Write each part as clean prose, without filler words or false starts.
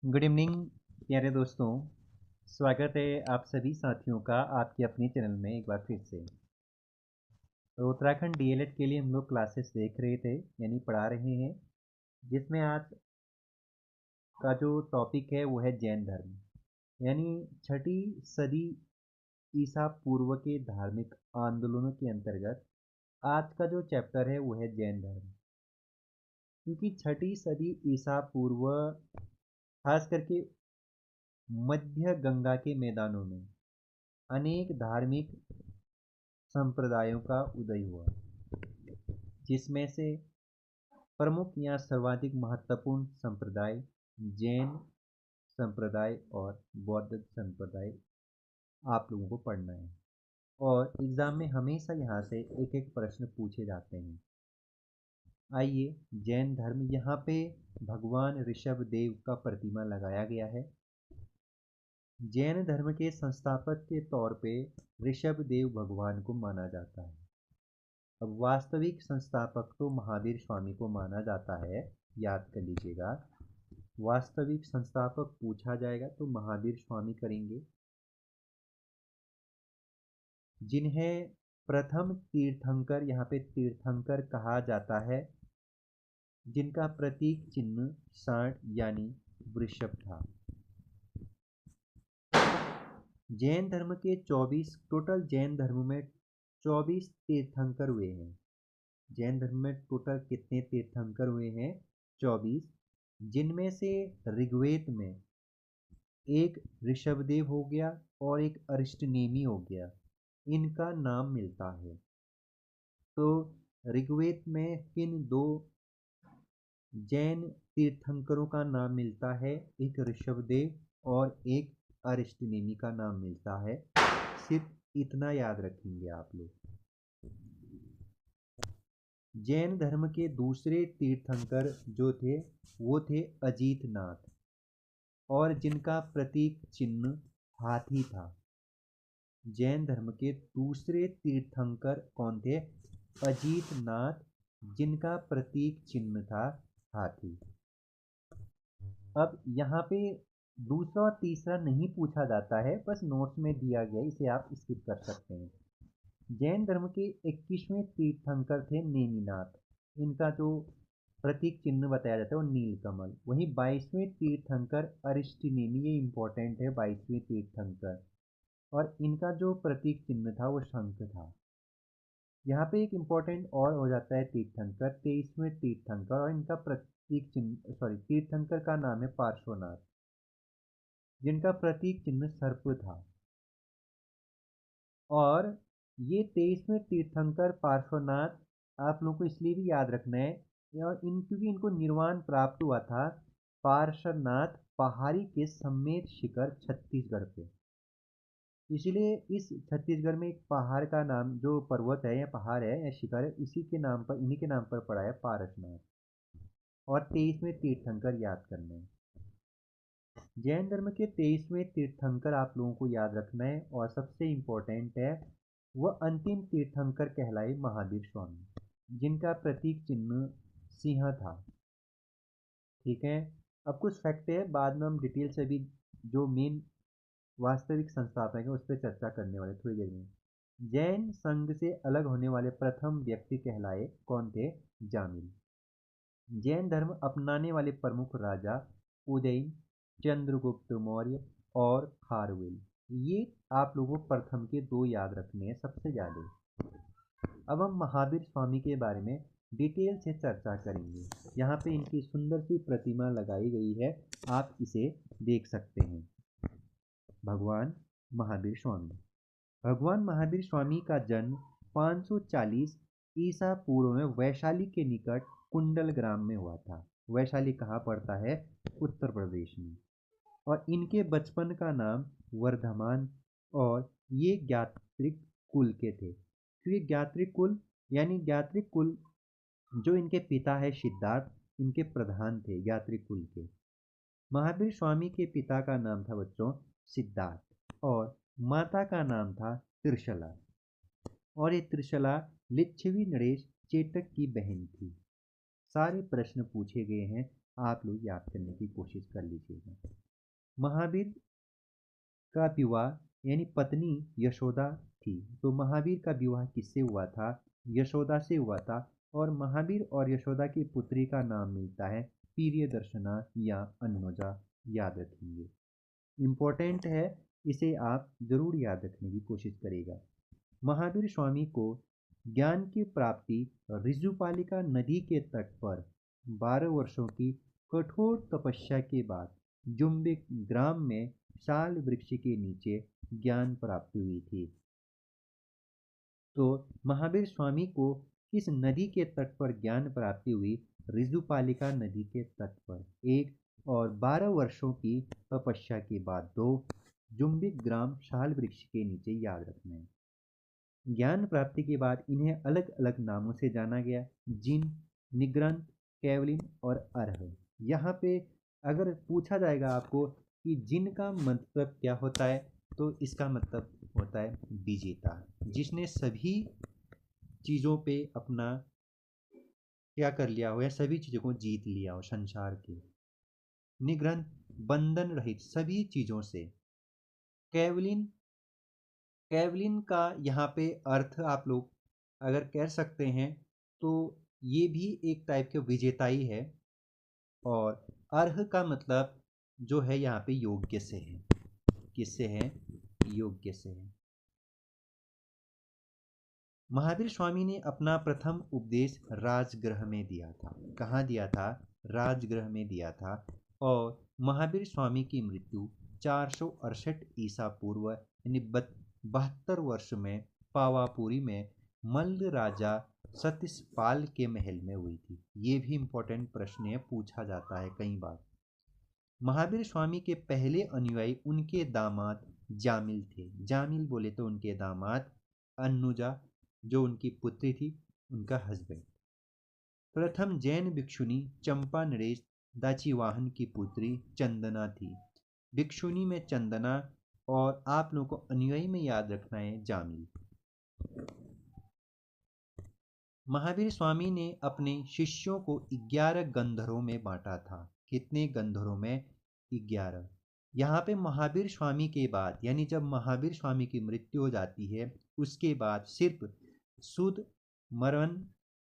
Good evening प्यारे दोस्तों। स्वागत है आप सभी साथियों का आपके अपने चैनल में एक बार फिर से। तो उत्तराखंड डीएलएड के लिए हम लोग क्लासेस देख रहे थे यानी पढ़ा रहे हैं, जिसमें आज का जो टॉपिक है वो है जैन धर्म यानी छठी सदी ईसा पूर्व के धार्मिक आंदोलनों के अंतर्गत आज का जो चैप्टर है वो है जैन धर्म। क्योंकि छठी सदी ईसा पूर्व खास करके मध्य गंगा के मैदानों में अनेक धार्मिक संप्रदायों का उदय हुआ, जिसमें से प्रमुख या सर्वाधिक महत्वपूर्ण संप्रदाय जैन संप्रदाय और बौद्ध संप्रदाय आप लोगों को पढ़ना है। और एग्ज़ाम में हमेशा यहाँ से एक एक प्रश्न पूछे जाते हैं। आइए, जैन धर्म, यहाँ पे भगवान ऋषभ देव का प्रतिमा लगाया गया है। जैन धर्म के संस्थापक के तौर पे ऋषभ देव भगवान को माना जाता है। अब वास्तविक संस्थापक तो महावीर स्वामी को माना जाता है, याद कर लीजिएगा। वास्तविक संस्थापक पूछा जाएगा तो महावीर स्वामी करेंगे, जिन्हें प्रथम तीर्थंकर, यहाँ पे तीर्थंकर कहा जाता है, जिनका प्रतीक चिन्ह सांड यानी वृषभ था। जैन धर्म के 24 टोटल जैन धर्म में 24 तीर्थंकर हुए हैं। जैन धर्म में टोटल कितने तीर्थंकर हुए हैं? 24, जिनमें से ऋग्वेद में एक ऋषभदेव हो गया और एक अरिष्टनेमी हो गया, इनका नाम मिलता है। तो ऋग्वेद में किन दो जैन तीर्थंकरों का नाम मिलता है? एक ऋषभदेव और एक अरिष्टनेमी का नाम मिलता है। सिर्फ इतना याद रखेंगे आप लोग। जैन धर्म के दूसरे तीर्थंकर जो थे वो थे अजीतनाथ, और जिनका प्रतीक चिन्ह हाथी था। जैन धर्म के दूसरे तीर्थंकर कौन थे? अजीतनाथ, जिनका प्रतीक चिन्ह था हाथी। अब यहाँ पे दूसरा और तीसरा नहीं पूछा जाता है, बस नोट्स में दिया गया, इसे आप स्किप कर सकते हैं। जैन धर्म के 21वें तीर्थंकर थे नेमिनाथ, इनका जो प्रतीक चिन्ह बताया जाता है वो नीलकमल। वहीं 22वें तीर्थंकर अरिष्टनेमी, ये इंपॉर्टेंट है, 22वें तीर्थंकर, और इनका जो प्रतीक चिन्ह था वो शंख था। यहाँ पे एक इम्पोर्टेंट और हो जाता है तीर्थंकर, 23वें तीर्थंकर, और इनका प्रतीक चिन्ह तीर्थंकर का नाम है पार्श्वनाथ, जिनका प्रतीक चिन्ह सर्प था। और ये 23वें तीर्थंकर पार्श्वनाथ आप लोगों को इसलिए भी याद रखना है, और क्योंकि इनको निर्वाण प्राप्त हुआ था पार्श्वनाथ पहाड़ी के समेत शिखर छत्तीसगढ़ पे। इसलिए इस छत्तीसगढ़ में एक पहाड़ का नाम, जो पर्वत है या पहाड़ है या शिखर है, इसी के नाम पर, इन्हीं के नाम पर पड़ा है पारसनाथ। और 23वें तीर्थंकर याद करना है। जैन धर्म के 23वें तीर्थंकर आप लोगों को याद रखना है, और सबसे इम्पोर्टेंट है वह अंतिम तीर्थंकर कहलाए महावीर स्वामी, जिनका प्रतीक चिन्ह सिंह था। ठीक है, अब कुछ फैक्ट है, बाद में हम डिटेल से भी जो मेन वास्तविक संस्थापक है उस पर चर्चा करने वाले थोड़ी देर में। जैन संघ से अलग होने वाले प्रथम व्यक्ति कहलाए कौन थे? जामिल। जैन धर्म अपनाने वाले प्रमुख राजा उदयन, चंद्रगुप्त मौर्य और खारवेल। ये आप लोगों को प्रथम के दो याद रखने हैं सबसे ज़्यादा। अब हम महावीर स्वामी के बारे में डिटेल से चर्चा करेंगे। यहाँ पे इनकी सुंदर सी प्रतिमा लगाई गई है, आप इसे देख सकते हैं। भगवान महावीर स्वामी। भगवान महावीर स्वामी का जन्म 540 ईसा पूर्व में वैशाली के निकट कुंडल ग्राम में हुआ था। वैशाली कहाँ पड़ता है? उत्तर प्रदेश में। और इनके बचपन का नाम वर्धमान, और ये ज्ञात्रिक कुल के थे। तो ये ज्ञात्रिक कुल यानी ज्ञात्रिक कुल, जो इनके पिता है सिद्धार्थ, इनके प्रधान थे ज्ञात्रिक कुल के। महावीर स्वामी के पिता का नाम था बच्चों सिद्धार्थ, और माता का नाम था त्रिशला, और ये त्रिशला लिच्छवी नरेश चेटक की बहन थी। सारे प्रश्न पूछे गए हैं, आप लोग याद करने की कोशिश कर लीजिएगा। महावीर का विवाह यानी पत्नी यशोदा थी। तो महावीर का विवाह किससे हुआ था? यशोदा से हुआ था। और महावीर और यशोदा की पुत्री का नाम मिलता है प्रियदर्शना या अनुजा। याद रखेंगे, इम्पोर्टेंट है, इसे आप जरूर याद रखने की कोशिश करेगा। महावीर स्वामी को ज्ञान की प्राप्ति ऋजुपालिका नदी के तट पर 12 वर्षों की कठोर तपस्या के बाद जुम्बिक ग्राम में साल वृक्ष के नीचे ज्ञान प्राप्ति हुई थी। तो महावीर स्वामी को किस नदी के तट पर ज्ञान प्राप्ति हुई? ऋजुपालिका नदी के तट पर, एक। और 12 वर्षों की तपस्या के बाद, दो। जुम्बिक ग्राम साल वृक्ष के नीचे, याद रखना है। ज्ञान प्राप्ति के बाद इन्हें अलग अलग नामों से जाना गया, जिन, निग्रंथ, कैवलिन और अर्ह। यहाँ पे अगर पूछा जाएगा आपको कि जिन का मतलब क्या होता है, तो इसका मतलब होता है विजेता, जिसने सभी चीज़ों पे अपना क्या कर लिया हो या सभी चीज़ों को जीत लिया हो संसार के। निग्रंथ, बंधन रहित सभी चीज़ों से। कैवलिन, कैवलिन का यहाँ पे अर्थ आप लोग अगर कह सकते हैं तो ये भी एक टाइप के विजेता ही है। और अर्ह का मतलब जो है यहाँ पे योग्य से है। किससे है? योग्य से है। महावीर स्वामी ने अपना प्रथम उपदेश राजगृह में दिया था। कहाँ दिया था? राजगृह में दिया था। और महावीर स्वामी की मृत्यु 468 ईसा पूर्व यानी 72 वर्ष में पावापुरी में मल्ल राजा सतिस्पाल के महल में हुई थी। ये भी इम्पोर्टेंट प्रश्न है, पूछा जाता है कई बार। महावीर स्वामी के पहले अनुयायी उनके दामाद जामिल थे। जामिल बोले तो उनके दामाद, अनुजा जो उनकी पुत्री थी, उनका हस्बैंड। प्रथम जैन भिक्षुनी चंपा नरेश दाचिवाहन की पुत्री चंदना थी। भिक्षुनी में चंदना, और आप लोगों को अनुयायी में याद रखना है जामिल। महावीर स्वामी ने अपने शिष्यों को 11 गंधरों में बांटा था। कितने गंधरों में? 11। यहाँ पे महावीर स्वामी के बाद यानी जब महावीर स्वामी की मृत्यु हो जाती है, उसके बाद सिर्फ शुद्ध मरण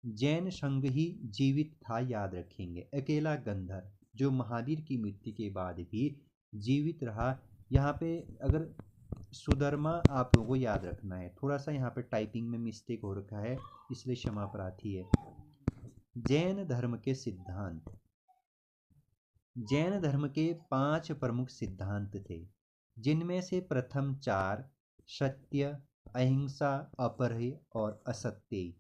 जैन संघ ही जीवित था। याद रखेंगे, अकेला गंधर जो महावीर की मृत्यु के बाद भी जीवित रहा। यहाँ पे अगर सुधर्मा आप लोगों को याद रखना है, थोड़ा सा यहाँ पे टाइपिंग में मिस्टेक हो रखा है, इसलिए क्षमा प्रार्थी है। जैन धर्म के सिद्धांत। जैन धर्म के 5 प्रमुख सिद्धांत थे, जिनमें से प्रथम 4 सत्य, अहिंसा, अपरय और असत्य,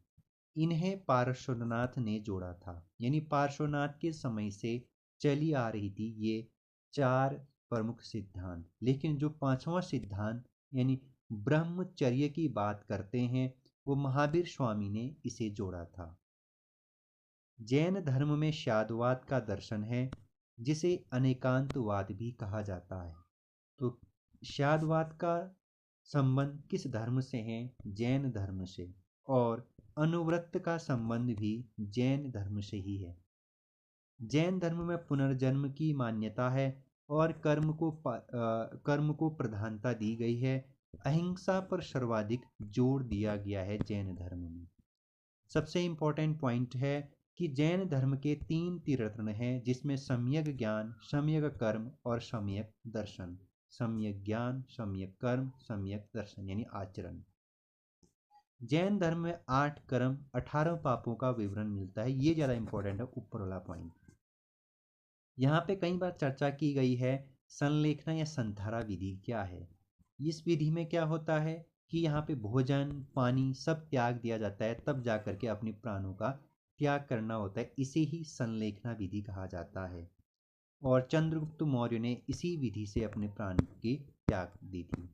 इन्हें पार्श्वनाथ ने जोड़ा था। यानी पार्श्वनाथ के समय से चली आ रही थी ये 4 प्रमुख सिद्धांत। लेकिन जो 5वां सिद्धांत यानी ब्रह्मचर्य की बात करते हैं, वो महावीर स्वामी ने इसे जोड़ा था। जैन धर्म में शाद्वाद का दर्शन है, जिसे अनेकांतवाद भी कहा जाता है। तो शाद्वाद का संबंध किस धर्म से है? जैन धर्म से। और अनुव्रत का संबंध भी जैन धर्म से ही है। जैन धर्म में पुनर्जन्म की मान्यता है और कर्म को प्रधानता दी गई है। अहिंसा पर सर्वाधिक जोर दिया गया है जैन धर्म में। सबसे इम्पोर्टेंट पॉइंट है कि जैन धर्म के 3 तीर्थन हैं, जिसमें सम्यक ज्ञान, सम्यक कर्म और सम्यक दर्शन। सम्यक ज्ञान, सम्यक कर्म, सम्यक दर्शन यानी आचरण। जैन धर्म में 8 कर्म 18 पापों का विवरण मिलता है। ये ज़्यादा इंपॉर्टेंट है, ऊपर वाला पॉइंट। यहाँ पे कई बार चर्चा की गई है संलेखना या संधारा विधि क्या है। इस विधि में क्या होता है कि यहाँ पे भोजन पानी सब त्याग दिया जाता है, तब जा करके अपने प्राणों का त्याग करना होता है। इसे ही संलेखना विधि कहा जाता है। और चंद्रगुप्त मौर्य ने इसी विधि से अपने प्राण की त्याग दी थी।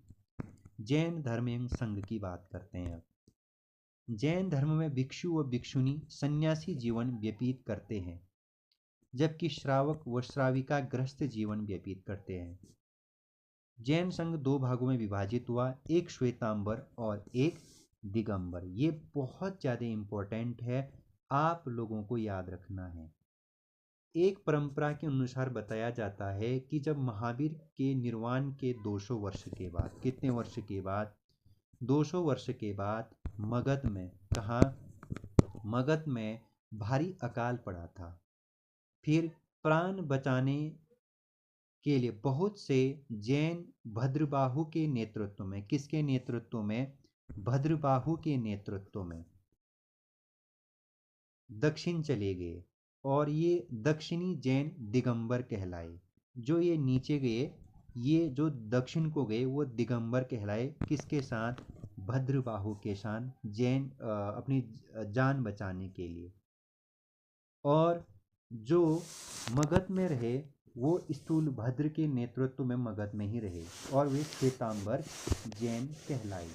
जैन धर्म एवं संघ की बात करते हैं अब। जैन धर्म में भिक्षु व भिक्षुनी सन्यासी जीवन व्यतीत करते हैं, जबकि श्रावक व श्राविका गृहस्थ जीवन व्यतीत करते हैं। जैन संघ 2 भागों में विभाजित हुआ, एक श्वेतांबर और एक दिगंबर। ये बहुत ज़्यादा इम्पोर्टेंट है, आप लोगों को याद रखना है। एक परंपरा के अनुसार बताया जाता है कि जब महावीर के निर्वाण के 200 वर्ष के बाद, कितने वर्ष के बाद, 200 वर्ष के बाद मगध में, कहाँ, मगध में भारी अकाल पड़ा था। फिर प्राण बचाने के लिए बहुत से जैन भद्रबाहु के नेतृत्व में, किसके नेतृत्व में, भद्रबाहु के नेतृत्व में दक्षिण चले गए, और ये दक्षिणी जैन दिगंबर कहलाए। जो ये नीचे गए, ये जो दक्षिण को गए वो दिगंबर कहलाए। किसके साथ, भद्रबाहु के साथ, जैन अपनी जान बचाने के लिए। और जो मगध में रहे वो स्थूल भद्र के नेतृत्व में मगध में ही रहे, और वे श्वेतांबर जैन कहलाए।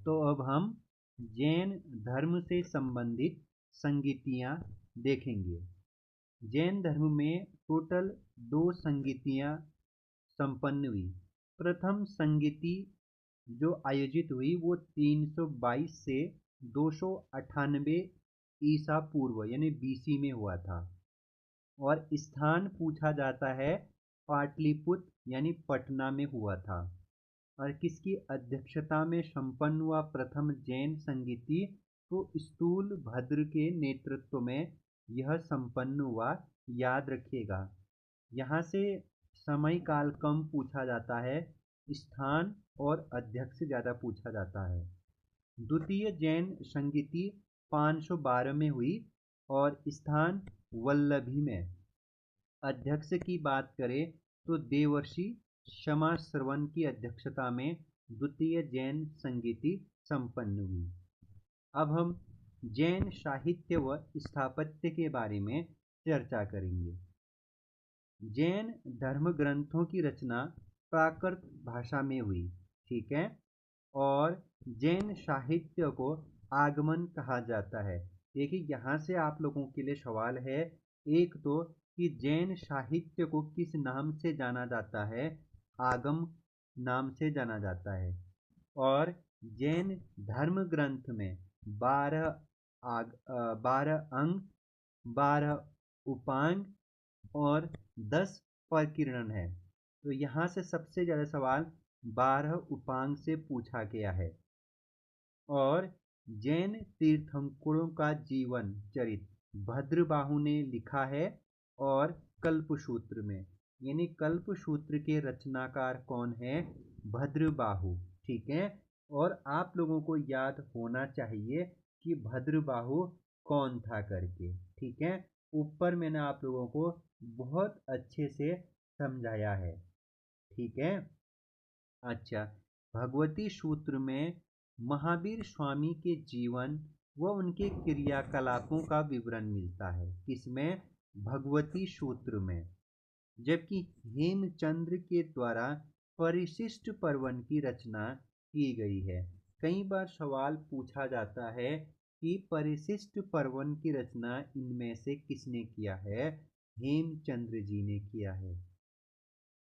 तो अब हम जैन धर्म से संबंधित संगीतियाँ देखेंगे। जैन धर्म में टोटल 2 संगीतियाँ संपन्न हुई। प्रथम संगीति जो आयोजित हुई वो 322 से 298 ईसा पूर्व यानी बीसी में हुआ था, और स्थान पूछा जाता है पाटलिपुत्र यानी पटना में हुआ था। और किसकी अध्यक्षता में संपन्न हुआ प्रथम जैन संगीति, तो स्थूल भद्र के नेतृत्व में यह संपन्न हुआ। याद रखिएगा, यहाँ से समय काल कम पूछा जाता है, स्थान और अध्यक्ष ज़्यादा पूछा जाता है। द्वितीय जैन संगीति 512 में हुई और स्थान वल्लभी में। अध्यक्ष की बात करें तो देवर्षि क्षमा श्रवण की अध्यक्षता में द्वितीय जैन संगीति संपन्न हुई। अब हम जैन साहित्य व स्थापत्य के बारे में चर्चा करेंगे। जैन धर्म ग्रंथों की रचना प्राकृत भाषा में हुई, ठीक है, और जैन साहित्य को आगमन कहा जाता है। देखिए यहाँ से आप लोगों के लिए सवाल है, एक तो कि जैन साहित्य को किस नाम से जाना जाता है, आगम नाम से जाना जाता है। और जैन धर्म ग्रंथ में 12 अंग, 12 उपांग और 10 प्रकीर्णन है। तो यहाँ से सबसे ज़्यादा सवाल 12 उपांग से पूछा गया है। और जैन तीर्थंकरों का जीवन चरित्र भद्रबाहु ने लिखा है, और कल्पसूत्र में, यानी कल्पसूत्र के रचनाकार कौन है, भद्रबाहु, ठीक है। और आप लोगों को याद होना चाहिए कि भद्रबाहु कौन था करके, ठीक है। ऊपर मैंने आप लोगों को बहुत अच्छे से समझाया है, ठीक है। अच्छा, भगवती सूत्र में महावीर स्वामी के जीवन व उनके क्रियाकलापों का विवरण मिलता है। किसमें, भगवती सूत्र में। जबकि हेमचंद्र के द्वारा परिशिष्ट पर्वन की रचना की गई है। कई बार सवाल पूछा जाता है कि परिशिष्ट पर्वन की रचना इनमें से किसने किया है, हेमचंद्र जी ने किया है।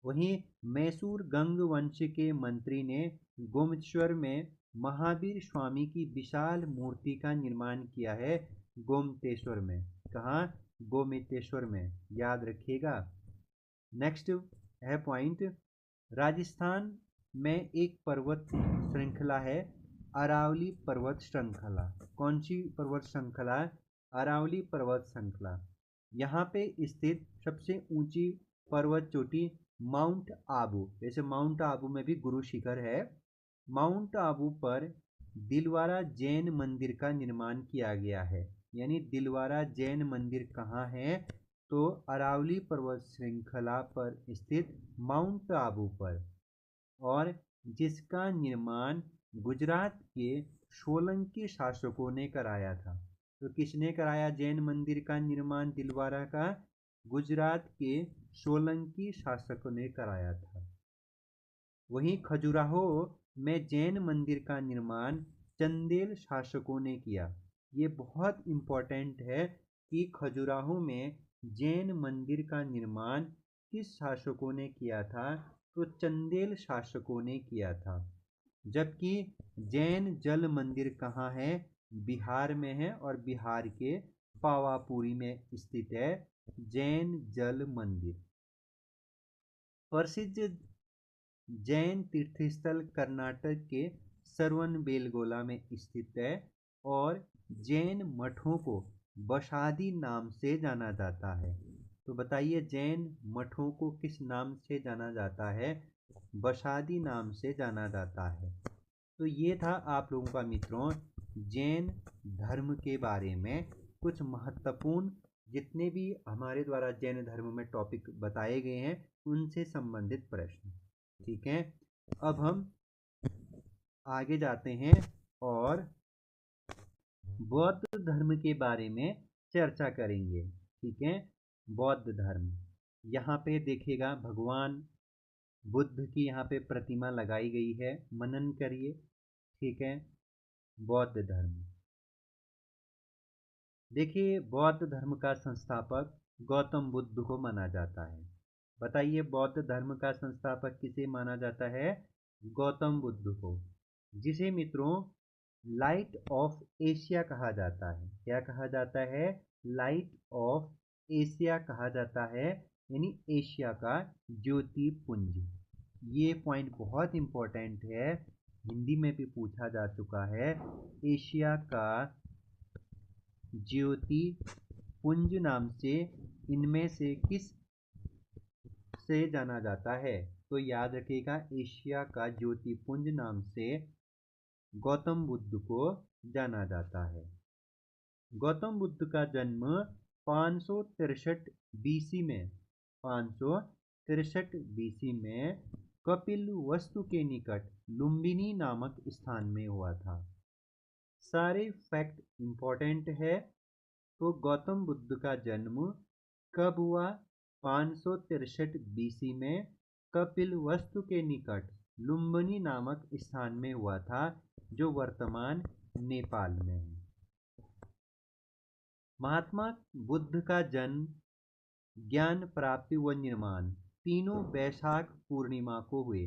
वहीं मैसूर गंग वंश के मंत्री ने गोमतेश्वर में महावीर स्वामी की विशाल मूर्ति का निर्माण किया है, गोमतेश्वर में। कहाँ, गोमतेश्वर में, याद रखिएगा। नेक्स्ट है पॉइंट, राजस्थान में एक पर्वत श्रृंखला है, अरावली पर्वत श्रृंखला। कौन सी पर्वत श्रृंखला, अरावली पर्वत श्रृंखला। यहाँ पे स्थित सबसे ऊंची पर्वत चोटी माउंट आबू, जैसे माउंट आबू में भी गुरु शिखर है। माउंट आबू पर दिलवारा जैन मंदिर का निर्माण किया गया है। यानी दिलवारा जैन मंदिर कहाँ है, तो अरावली पर्वत श्रृंखला पर स्थित माउंट आबू पर, और जिसका निर्माण गुजरात के सोलंकी शासकों ने कराया था। तो किसने कराया जैन मंदिर का निर्माण दिलवारा का, गुजरात के सोलंकी शासकों ने कराया था। वहीं खजुराहो में जैन मंदिर का निर्माण चंदेल शासकों ने किया। ये बहुत इम्पोर्टेंट है कि खजुराहो में जैन मंदिर का निर्माण किस शासकों ने किया था, तो चंदेल शासकों ने किया था। जबकि जैन जल मंदिर कहाँ है, बिहार में है और बिहार के पावापुरी में स्थित है जैन जल मंदिर। प्रसिद्ध जैन तीर्थस्थल कर्नाटक के श्रवणबेलगोला में स्थित है और जैन मठों को बसादी नाम से जाना जाता है। तो बताइए जैन मठों को किस नाम से जाना जाता है? बसादी नाम से जाना जाता है। तो ये था आप लोगों का मित्रों जैन धर्म के बारे में कुछ महत्वपूर्ण जितने भी हमारे द्वारा जैन धर्म में टॉपिक बताए गए हैं उनसे संबंधित प्रश्न। ठीक है, अब हम आगे जाते हैं और बौद्ध धर्म के बारे में चर्चा करेंगे। ठीक है, बौद्ध धर्म, यहाँ पे देखिएगा भगवान बुद्ध की यहाँ पे प्रतिमा लगाई गई है, मनन करिए। ठीक है, बौद्ध धर्म देखिए, बौद्ध धर्म का संस्थापक गौतम बुद्ध को माना जाता है। बताइए बौद्ध धर्म का संस्थापक किसे माना जाता है? गौतम बुद्ध को, जिसे मित्रों लाइट ऑफ एशिया कहा जाता है। क्या कहा जाता है? लाइट ऑफ एशिया कहा जाता है, यानी एशिया का ज्योतिपुंज। ये पॉइंट बहुत इंपॉर्टेंट है, हिंदी में भी पूछा जा चुका है। एशिया का ज्योतिपुंज नाम से इनमें से किस से जाना जाता है? तो याद रखिएगा एशिया का ज्योतिपुंज नाम से गौतम बुद्ध को जाना जाता है। गौतम बुद्ध का जन्म 563 बीसी में 563 बीसी में कपिलवस्तु के निकट लुम्बिनी नामक स्थान में हुआ था। सारे फैक्ट इंपॉर्टेंट है। तो गौतम बुद्ध का जन्म कब हुआ? 563 बीसी में कपिलवस्तु के निकट लुम्बिनी नामक स्थान में हुआ था, जो वर्तमान नेपाल में है। महात्मा बुद्ध का जन्म, ज्ञान प्राप्ति व निर्माण तीनों वैशाख पूर्णिमा को हुए,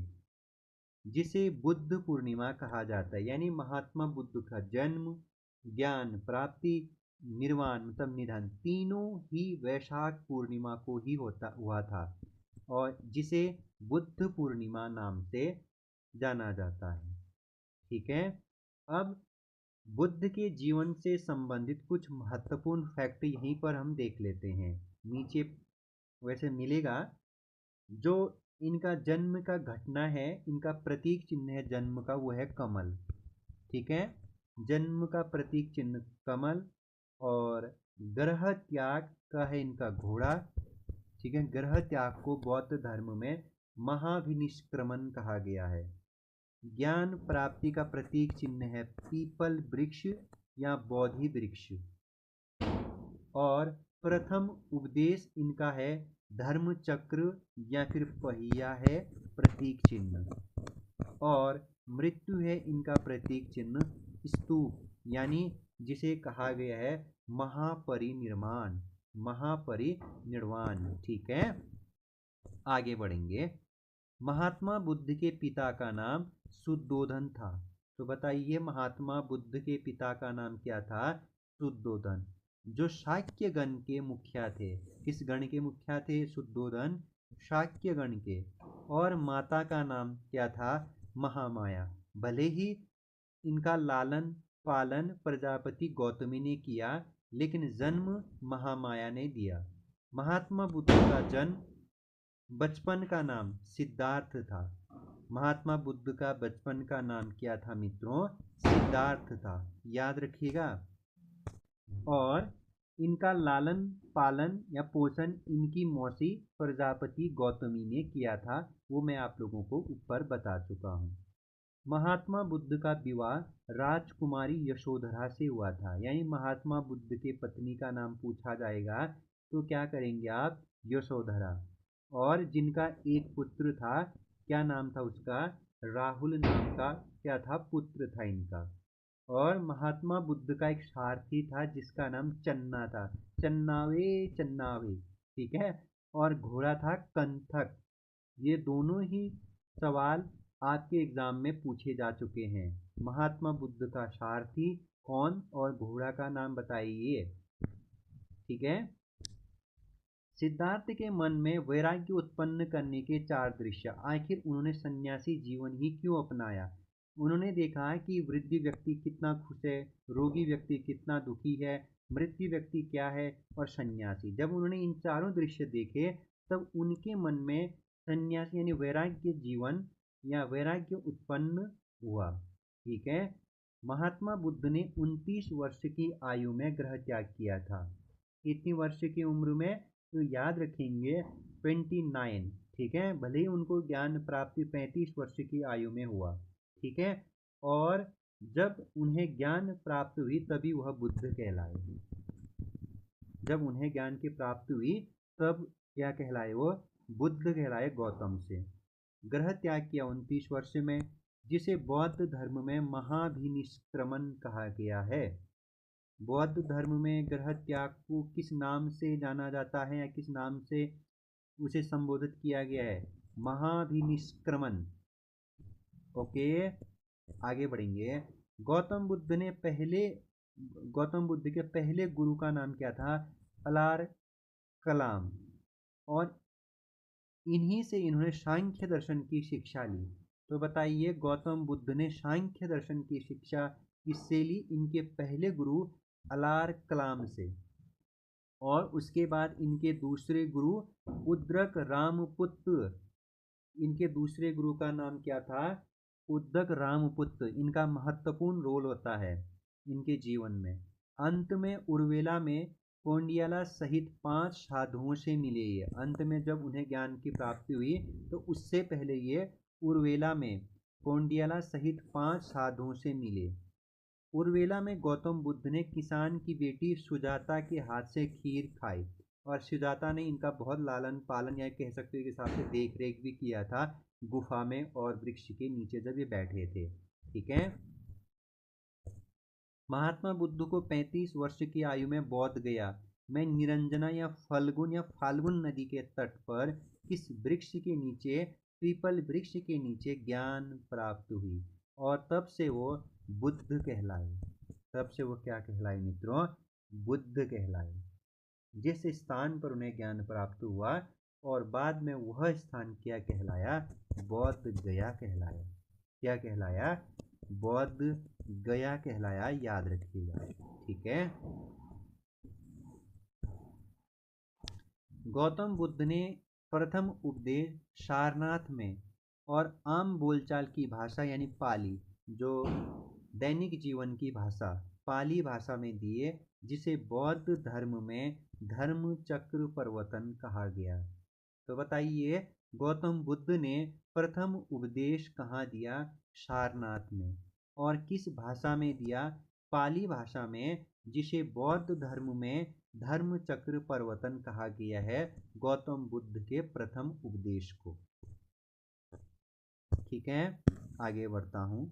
जिसे बुद्ध पूर्णिमा कहा जाता है। यानी महात्मा बुद्ध का जन्म, ज्ञान प्राप्ति, निर्वाण मतलब निधन, तीनों ही वैशाख पूर्णिमा को ही हुआ था और जिसे बुद्ध पूर्णिमा नाम से जाना जाता है। ठीक है, अब बुद्ध के जीवन से संबंधित कुछ महत्वपूर्ण फैक्ट यहीं पर हम देख लेते हैं। नीचे वैसे मिलेगा। जो इनका जन्म का घटना है, इनका प्रतीक चिन्ह है जन्म का, वो है कमल। ठीक है, जन्म का प्रतीक चिन्ह कमल और ग्रह त्याग का है इनका घोड़ा। ठीक है, ग्रह त्याग को बौद्ध धर्म में महाविनिष्क्रमण कहा गया है। ज्ञान प्राप्ति का प्रतीक चिन्ह है पीपल वृक्ष या बोधि वृक्ष और प्रथम उपदेश इनका है धर्म चक्र या फिर पहिया है प्रतीक चिन्ह और मृत्यु है इनका प्रतीक चिन्ह स्तूप, यानी जिसे कहा गया है महापरिनिर्वाण, महापरिनिर्वाण। ठीक है, आगे बढ़ेंगे। महात्मा बुद्ध के पिता का नाम शुद्धोधन था। तो बताइए महात्मा बुद्ध के पिता का नाम क्या था? शुद्धोधन, जो शाक्य गण के मुखिया थे। किस गण के मुखिया थे? शुद्धोधन, शाक्य गण के। और माता का नाम क्या था? महामाया। भले ही इनका लालन पालन प्रजापति गौतमी ने किया, लेकिन जन्म महामाया ने दिया। महात्मा बुद्ध का जन्म, बचपन का नाम सिद्धार्थ था। महात्मा बुद्ध का बचपन का नाम क्या था मित्रों? सिद्धार्थ था, याद रखिएगा। और इनका लालन पालन या पोषण इनकी मौसी प्रजापति गौतमी ने किया था, वो मैं आप लोगों को ऊपर बता चुका हूँ। महात्मा बुद्ध का विवाह राजकुमारी यशोधरा से हुआ था। यानी महात्मा बुद्ध के पत्नी का नाम पूछा जाएगा तो क्या करेंगे आप? यशोधरा। और जिनका एक पुत्र था, क्या नाम था उसका? राहुल नाम का क्या था? पुत्र था इनका। और महात्मा बुद्ध का एक सारथी था जिसका नाम चन्ना था, चन्नावे चन्नावे। ठीक है, और घोड़ा था कंथक। ये दोनों ही सवाल आपके एग्जाम में पूछे जा चुके हैं। महात्मा बुद्ध का सारथी कौन और घोड़ा का नाम बताइए। ठीक है। सिद्धार्थ के मन में वैराग्य उत्पन्न करने के 4 दृश्य। आखिर उन्होंने सन्यासी जीवन ही क्यों अपनाया। उन्होंने देखा कि वृद्ध व्यक्ति कितना खुश है, रोगी व्यक्ति कितना दुखी है, मृत्यु व्यक्ति क्या है और सन्यासी। जब उन्होंने इन चारों दृश्य देखे तब उनके मन में सन्यासी यानी वैराग्य जीवन या वैराग्य उत्पन्न हुआ। ठीक है। महात्मा बुद्ध ने 29 वर्ष की आयु में गृह त्याग किया था। कितनी वर्ष की उम्र में, तो याद रखेंगे 29। ठीक है। भले ही उनको ज्ञान प्राप्ति 35 वर्ष की आयु में हुआ। ठीक है। और जब उन्हें ज्ञान प्राप्त हुई तभी वह बुद्ध कहलाए। जब उन्हें ज्ञान की प्राप्ति हुई तब क्या कहलाए, वो बुद्ध कहलाए गौतम से। गृह त्याग किया 29 वर्ष में, जिसे बौद्ध धर्म में महाभिनिष्क्रमण कहा गया है। बौद्ध धर्म में गृह त्याग को किस नाम से जाना जाता है या किस नाम से उसे संबोधित किया गया है, महाभिनिष्क्रमण। ओके, आगे बढ़ेंगे। गौतम बुद्ध के पहले गुरु का नाम क्या था, अलार कलाम। और इन्हीं से इन्होंने सांख्य दर्शन की शिक्षा ली। तो बताइए, गौतम बुद्ध ने सांख्य दर्शन की शिक्षा किससे ली, इनके पहले गुरु अलार कलाम से। और उसके बाद इनके दूसरे गुरु उद्रक रामपुत्र। इनके दूसरे गुरु का नाम क्या था, उद्रक रामपुत्र। इनका महत्वपूर्ण रोल होता है इनके जीवन में। अंत में उर्वेला में कोंडियाला सहित 5 साधुओं से मिले ये। अंत में जब उन्हें ज्ञान की प्राप्ति हुई तो उससे पहले ये उर्वेला में कोंडियाला सहित 5 साधुओं से मिले। उर्वेला में गौतम बुद्ध ने किसान की बेटी सुजाता के हाथ से खीर खाई और सुजाता ने इनका बहुत लालन पालन या कह सकते हो के हिसाब से देख रेख भी किया था गुफा में और वृक्ष के नीचे जब ये बैठे थे। ठीक है। महात्मा बुद्ध को 35 वर्ष की आयु में बोध गया में निरंजना या फाल्गुन नदी के तट पर किस वृक्ष के नीचे, पीपल वृक्ष के नीचे ज्ञान प्राप्त हुई और तब से वो बुद्ध कहलाए। तब से वो क्या कहलाए मित्रों, बुद्ध कहलाए। जिस स्थान पर उन्हें ज्ञान प्राप्त हुआ और बाद में वह स्थान क्या कहलाया, बौद्ध गया कहलाया। क्या कहलाया, बौद्ध गया कहलाया। याद रखिएगा। ठीक है। गौतम बुद्ध ने प्रथम उपदेश सारनाथ में और आम बोलचाल की भाषा यानी पाली, जो दैनिक जीवन की भाषा पाली भाषा में दिए, जिसे बौद्ध धर्म में धर्म चक्र प्रवर्तन कहा गया। तो बताइए, गौतम बुद्ध ने प्रथम उपदेश कहाँ दिया, सारनाथ में। और किस भाषा में दिया, पाली भाषा में, जिसे बौद्ध धर्म में धर्म चक्र प्रवर्तन कहा गया है, गौतम बुद्ध के प्रथम उपदेश को। ठीक है। आगे बढ़ता हूँ।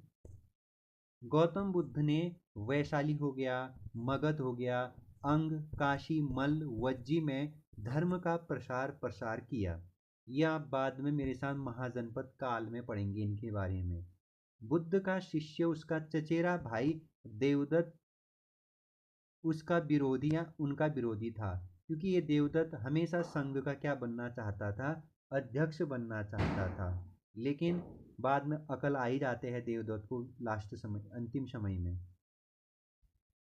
गौतम बुद्ध ने वैशाली हो गया, मगध हो गया, अंग, काशी, मल्ल, वज्जी में धर्म का प्रसार किया। यह आप बाद में मेरे साथ महाजनपद काल में पढ़ेंगे इनके बारे में। बुद्ध का शिष्य उसका चचेरा भाई देवदत्त उसका विरोधी या उनका विरोधी था, क्योंकि ये देवदत्त हमेशा संघ का क्या बनना चाहता था, अध्यक्ष बनना चाहता था। लेकिन बाद में अकल आ ही जाते हैं देवदत्त को लास्ट समय, अंतिम समय में।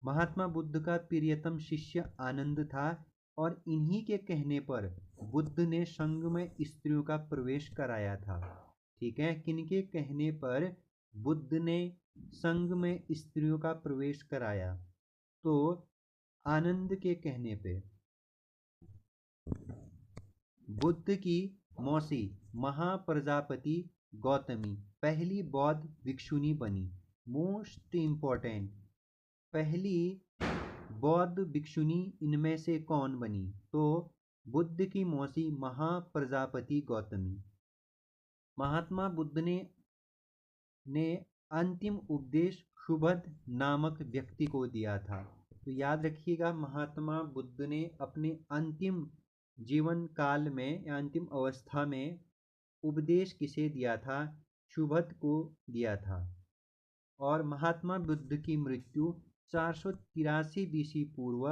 महात्मा बुद्ध का प्रियतम शिष्य आनंद था और इन्हीं के कहने पर बुद्ध ने संघ में स्त्रियों का प्रवेश कराया था। ठीक है। किनके कहने पर बुद्ध ने संघ में स्त्रियों का प्रवेश कराया, तो आनंद के कहने पे। बुद्ध की मौसी महाप्रजापति गौतमी पहली बौद्ध भिक्षुणी बनी। मोस्ट इम्पोर्टेंट, पहली बौद्ध भिक्षुणी इनमें से कौन बनी, तो बुद्ध की मौसी महाप्रजापति गौतमी। महात्मा बुद्ध ने अंतिम उपदेश सुबोध नामक व्यक्ति को दिया था। तो याद रखिएगा, महात्मा बुद्ध ने अपने अंतिम जीवन काल में या अंतिम अवस्था में उपदेश किसे दिया था, शुभद को दिया था। और महात्मा बुद्ध की मृत्यु 483 बीसी पूर्व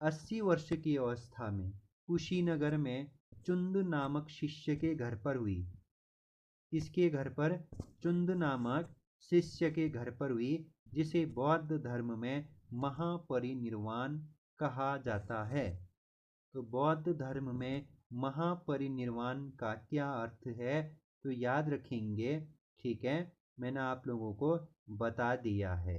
80 वर्ष की अवस्था में कुशीनगर में चुंद नामक शिष्य के घर पर हुई। किसके घर पर? चुंद नामक शिष्य के घर पर हुई, जिसे बौद्ध धर्म में महापरिनिर्वाण कहा जाता है। तो बौद्ध धर्म में महापरिनिर्वाण का क्या अर्थ है, तो याद रखेंगे। ठीक है, मैंने आप लोगों को बता दिया है।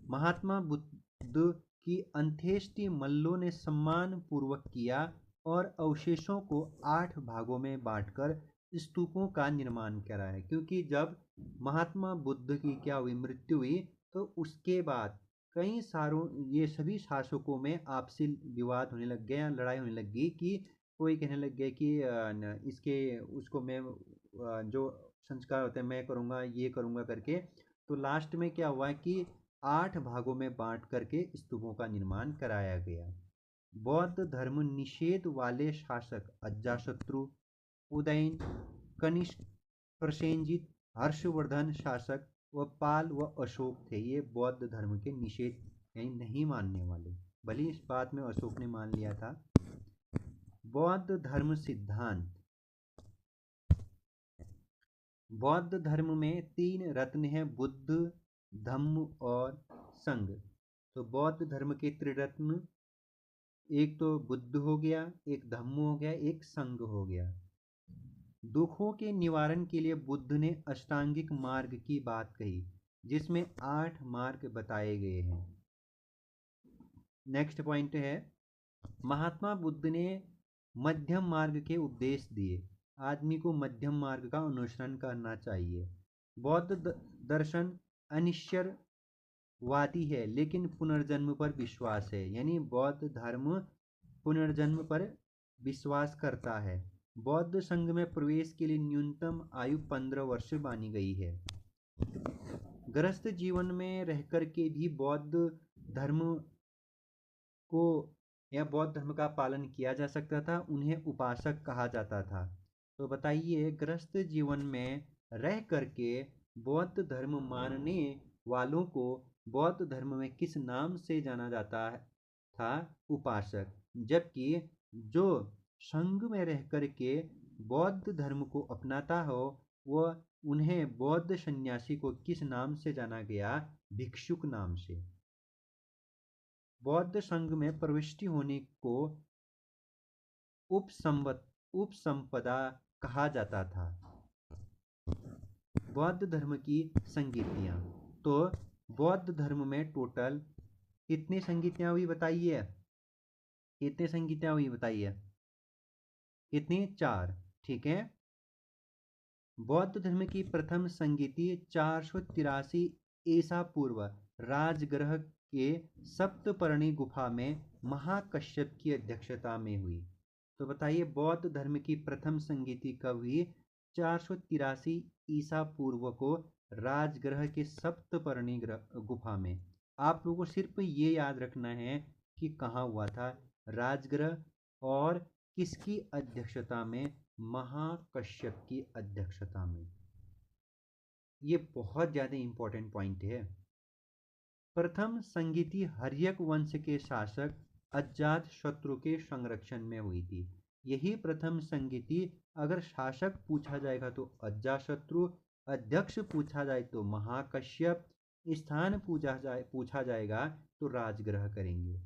महात्मा बुद्ध की अंत्येष्टि मल्लों ने सम्मान पूर्वक किया और अवशेषों को 8 भागों में बांटकर स्तूपों का निर्माण कराया। क्योंकि जब महात्मा बुद्ध की क्या हुई, मृत्यु हुई, तो उसके बाद कई सारों ये सभी शासकों में आपसी विवाद होने लग गए, लड़ाई होने लग गई कि कोई कहने लग गया कि इसके उसको मैं जो संस्कार होते हैं मैं करूँगा, ये करूँगा करके। तो लास्ट में क्या हुआ कि 8 भागों में बांट करके स्तूपों का निर्माण कराया गया। बौद्ध धर्म निषेध वाले शासक अजातशत्रु, उदयन, कनिष्क, प्रसेनजीत, हर्षवर्धन शासक व पाल व अशोक थे। ये बौद्ध धर्म के निषेध यानी नहीं मानने वाले, भले इस बात में अशोक ने मान लिया था। बौद्ध धर्म सिद्धांत। बौद्ध धर्म में 3 रत्न हैं, बुद्ध, धम्म और संघ। तो बौद्ध धर्म के त्रिरत्न, एक तो बुद्ध हो गया, एक धम्म हो गया, एक संघ हो गया। दुखों के निवारण के लिए बुद्ध ने अष्टांगिक मार्ग की बात कही, जिसमें 8 मार्ग बताए गए हैं। नेक्स्ट पॉइंट है, महात्मा बुद्ध ने मध्यम मार्ग के उपदेश दिए। आदमी को मध्यम मार्ग का अनुसरण करना चाहिए। बौद्ध दर्शन अनिश्चयवादी है, लेकिन पुनर्जन्म पर विश्वास है। यानी बौद्ध धर्म पुनर्जन्म पर विश्वास करता है। बौद्ध संघ में प्रवेश के लिए न्यूनतम आयु 15 वर्ष मानी गई है। गृहस्थ जीवन में रहकर के भी बौद्ध धर्म को या बौद्ध धर्म का पालन किया जा सकता था। उन्हें उपासक कहा जाता था। तो बताइए, गृहस्थ जीवन में रह करके बौद्ध धर्म मानने वालों को बौद्ध धर्म में किस नाम से जाना जाता था? उपासक। जबकि जो संघ में रह करके बौद्ध धर्म को अपनाता हो, वह उन्हें बौद्ध सन्यासी को किस नाम से जाना गया? भिक्षुक नाम से। बौद्ध संघ में प्रविष्टि होने को उपसंपदा कहा जाता था। बौद्ध धर्म की संगीतियाँ। तो बौद्ध धर्म में टोटल कितनी संगीतियाँ हुई बताइए? कितनी संगीतियाँ हुई बताइए? कितनी? 4। ठीक है। बौद्ध धर्म की प्रथम संगीति 483 ईसा पूर्व राजगृह के सप्तपर्णी गुफा में महाकश्यप की अध्यक्षता में हुई। तो बताइए, बौद्ध धर्म की प्रथम संगीति कब हुई? 483 ईसा पूर्व को राजगृह के सप्तपर्णी गुफा में। आप लोगों को सिर्फ ये याद रखना है कि कहाँ हुआ था, राजगृह, और किसकी अध्यक्षता में? महाकश्यप की अध्यक्षता में। ये बहुत ज़्यादा इंपॉर्टेंट पॉइंट है। प्रथम संगीति हर्यक वंश के शासक अजातशत्रु के संरक्षण में हुई थी। यही प्रथम संगीति। अगर शासक पूछा जाएगा तो अजातशत्रु, अध्यक्ष पूछा जाए तो महाकश्यप, स्थान पूछा जाएगा तो राजगृह करेंगे,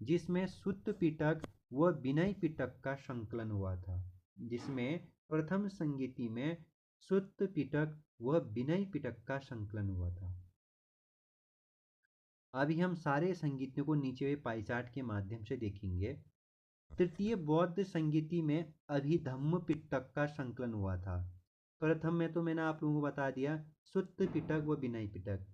जिसमें सुत्त पिटक व विनय पिटक का संकलन हुआ था। जिसमें प्रथम संगीति में सुत्त पिटक व विनय पिटक का संकलन हुआ था। अभी हम सारे संगीतियों को नीचे हुए पाई चार्ट के माध्यम से देखेंगे। तृतीय बौद्ध संगीति में अभिधम्म पिटक का संकलन हुआ था। प्रथम में तो मैंने आप लोगों को बता दिया, सुत्त पिटक व विनय पिटक।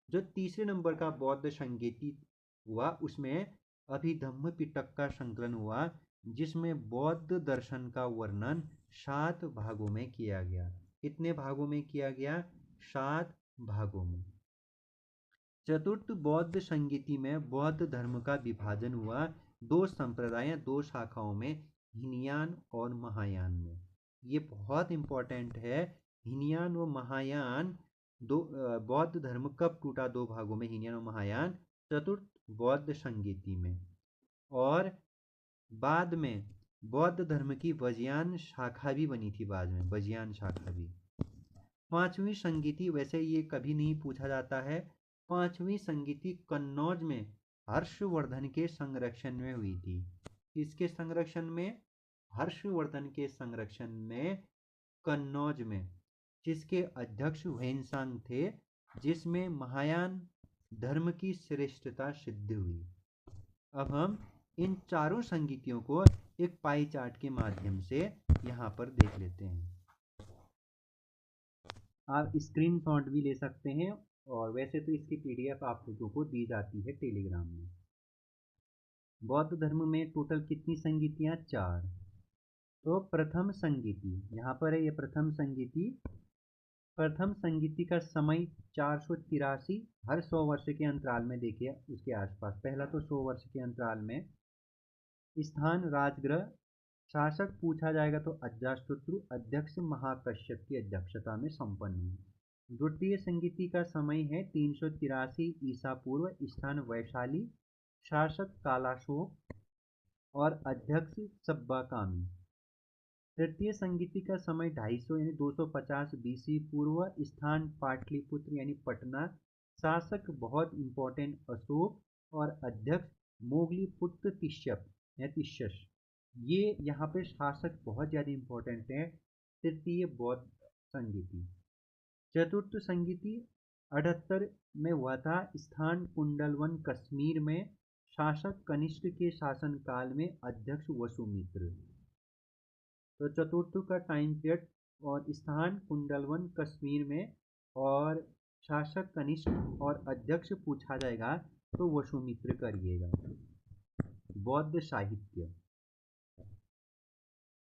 जो तीसरे नंबर का बौद्ध संगीति हुआ, उसमें अभिधम्म पिटक का संकलन हुआ, जिसमें बौद्ध दर्शन का वर्णन 7 भागों में किया गया। कितने भागों में किया गया? 7 भागों में। चतुर्थ बौद्ध संगीति में बौद्ध धर्म का विभाजन हुआ 2 संप्रदाय, 2 शाखाओं में, हीनयान और महायान में। ये बहुत इम्पोर्टेंट है। हीनयान व महायान दो बौद्ध धर्म कब टूटा दो भागों में, हीनयान व महायान? चतुर्थ बौद्ध संगीति में। और बाद में बौद्ध धर्म की वज्रयान शाखा भी बनी थी, बाद में वज्रयान शाखा भी। पांचवी संगीति, वैसे ये कभी नहीं पूछा जाता है, पांचवी संगीति कन्नौज में हर्षवर्धन के संरक्षण में हुई थी। किसके संरक्षण में? हर्षवर्धन के संरक्षण में, कन्नौज में, जिसके अध्यक्ष हुएनसांग थे, जिसमें महायान धर्म की श्रेष्ठता सिद्ध हुई। अब हम इन चारों संगीतियों को एक पाई चार्ट के माध्यम से यहाँ पर देख लेते हैं। आप स्क्रीनशॉट भी ले सकते हैं, और वैसे तो इसकी पीडीएफ आप लोगों को दी जाती है टेलीग्राम में। बौद्ध धर्म में टोटल कितनी संगीतियाँ? 4। तो प्रथम संगीति यहाँ पर है, ये प्रथम संगीति। प्रथम संगीति का समय 483, हर 100 वर्ष के अंतराल में देखिए उसके आसपास। पहला तो 100 वर्ष के अंतराल में। स्थान राजगृह। शासक पूछा जाएगा तो अजातशत्रु, अध्यक्ष महाकश्यप की अध्यक्षता में संपन्न हुई। द्वितीय संगीति का समय है 383 ईसा पूर्व, स्थान वैशाली, शासक कालाशोक और अध्यक्ष सब्बाकामी। तृतीय संगीति का समय 250 यानी 250 बीसी पूर्व, स्थान पाटलिपुत्र यानी पटना, शासक बहुत इंपॉर्टेंट अशोक और अध्यक्ष मोगलीपुत्र तिष्यप या तिष्यस। ये यहाँ पे शासक बहुत ज़्यादा इंपॉर्टेंट है। तृतीय बौद्ध संगीति। चतुर्थ संगीति 78 में हुआ था, स्थान कुंडलवन कश्मीर में, शासक कनिष्क के शासनकाल में, अध्यक्ष वसुमित्र। तो चतुर्थ का टाइम पीरियड और स्थान कुंडलवन कश्मीर में, और शासक कनिष्क और अध्यक्ष पूछा जाएगा तो वसुमित्र करिएगा। बौद्ध साहित्य।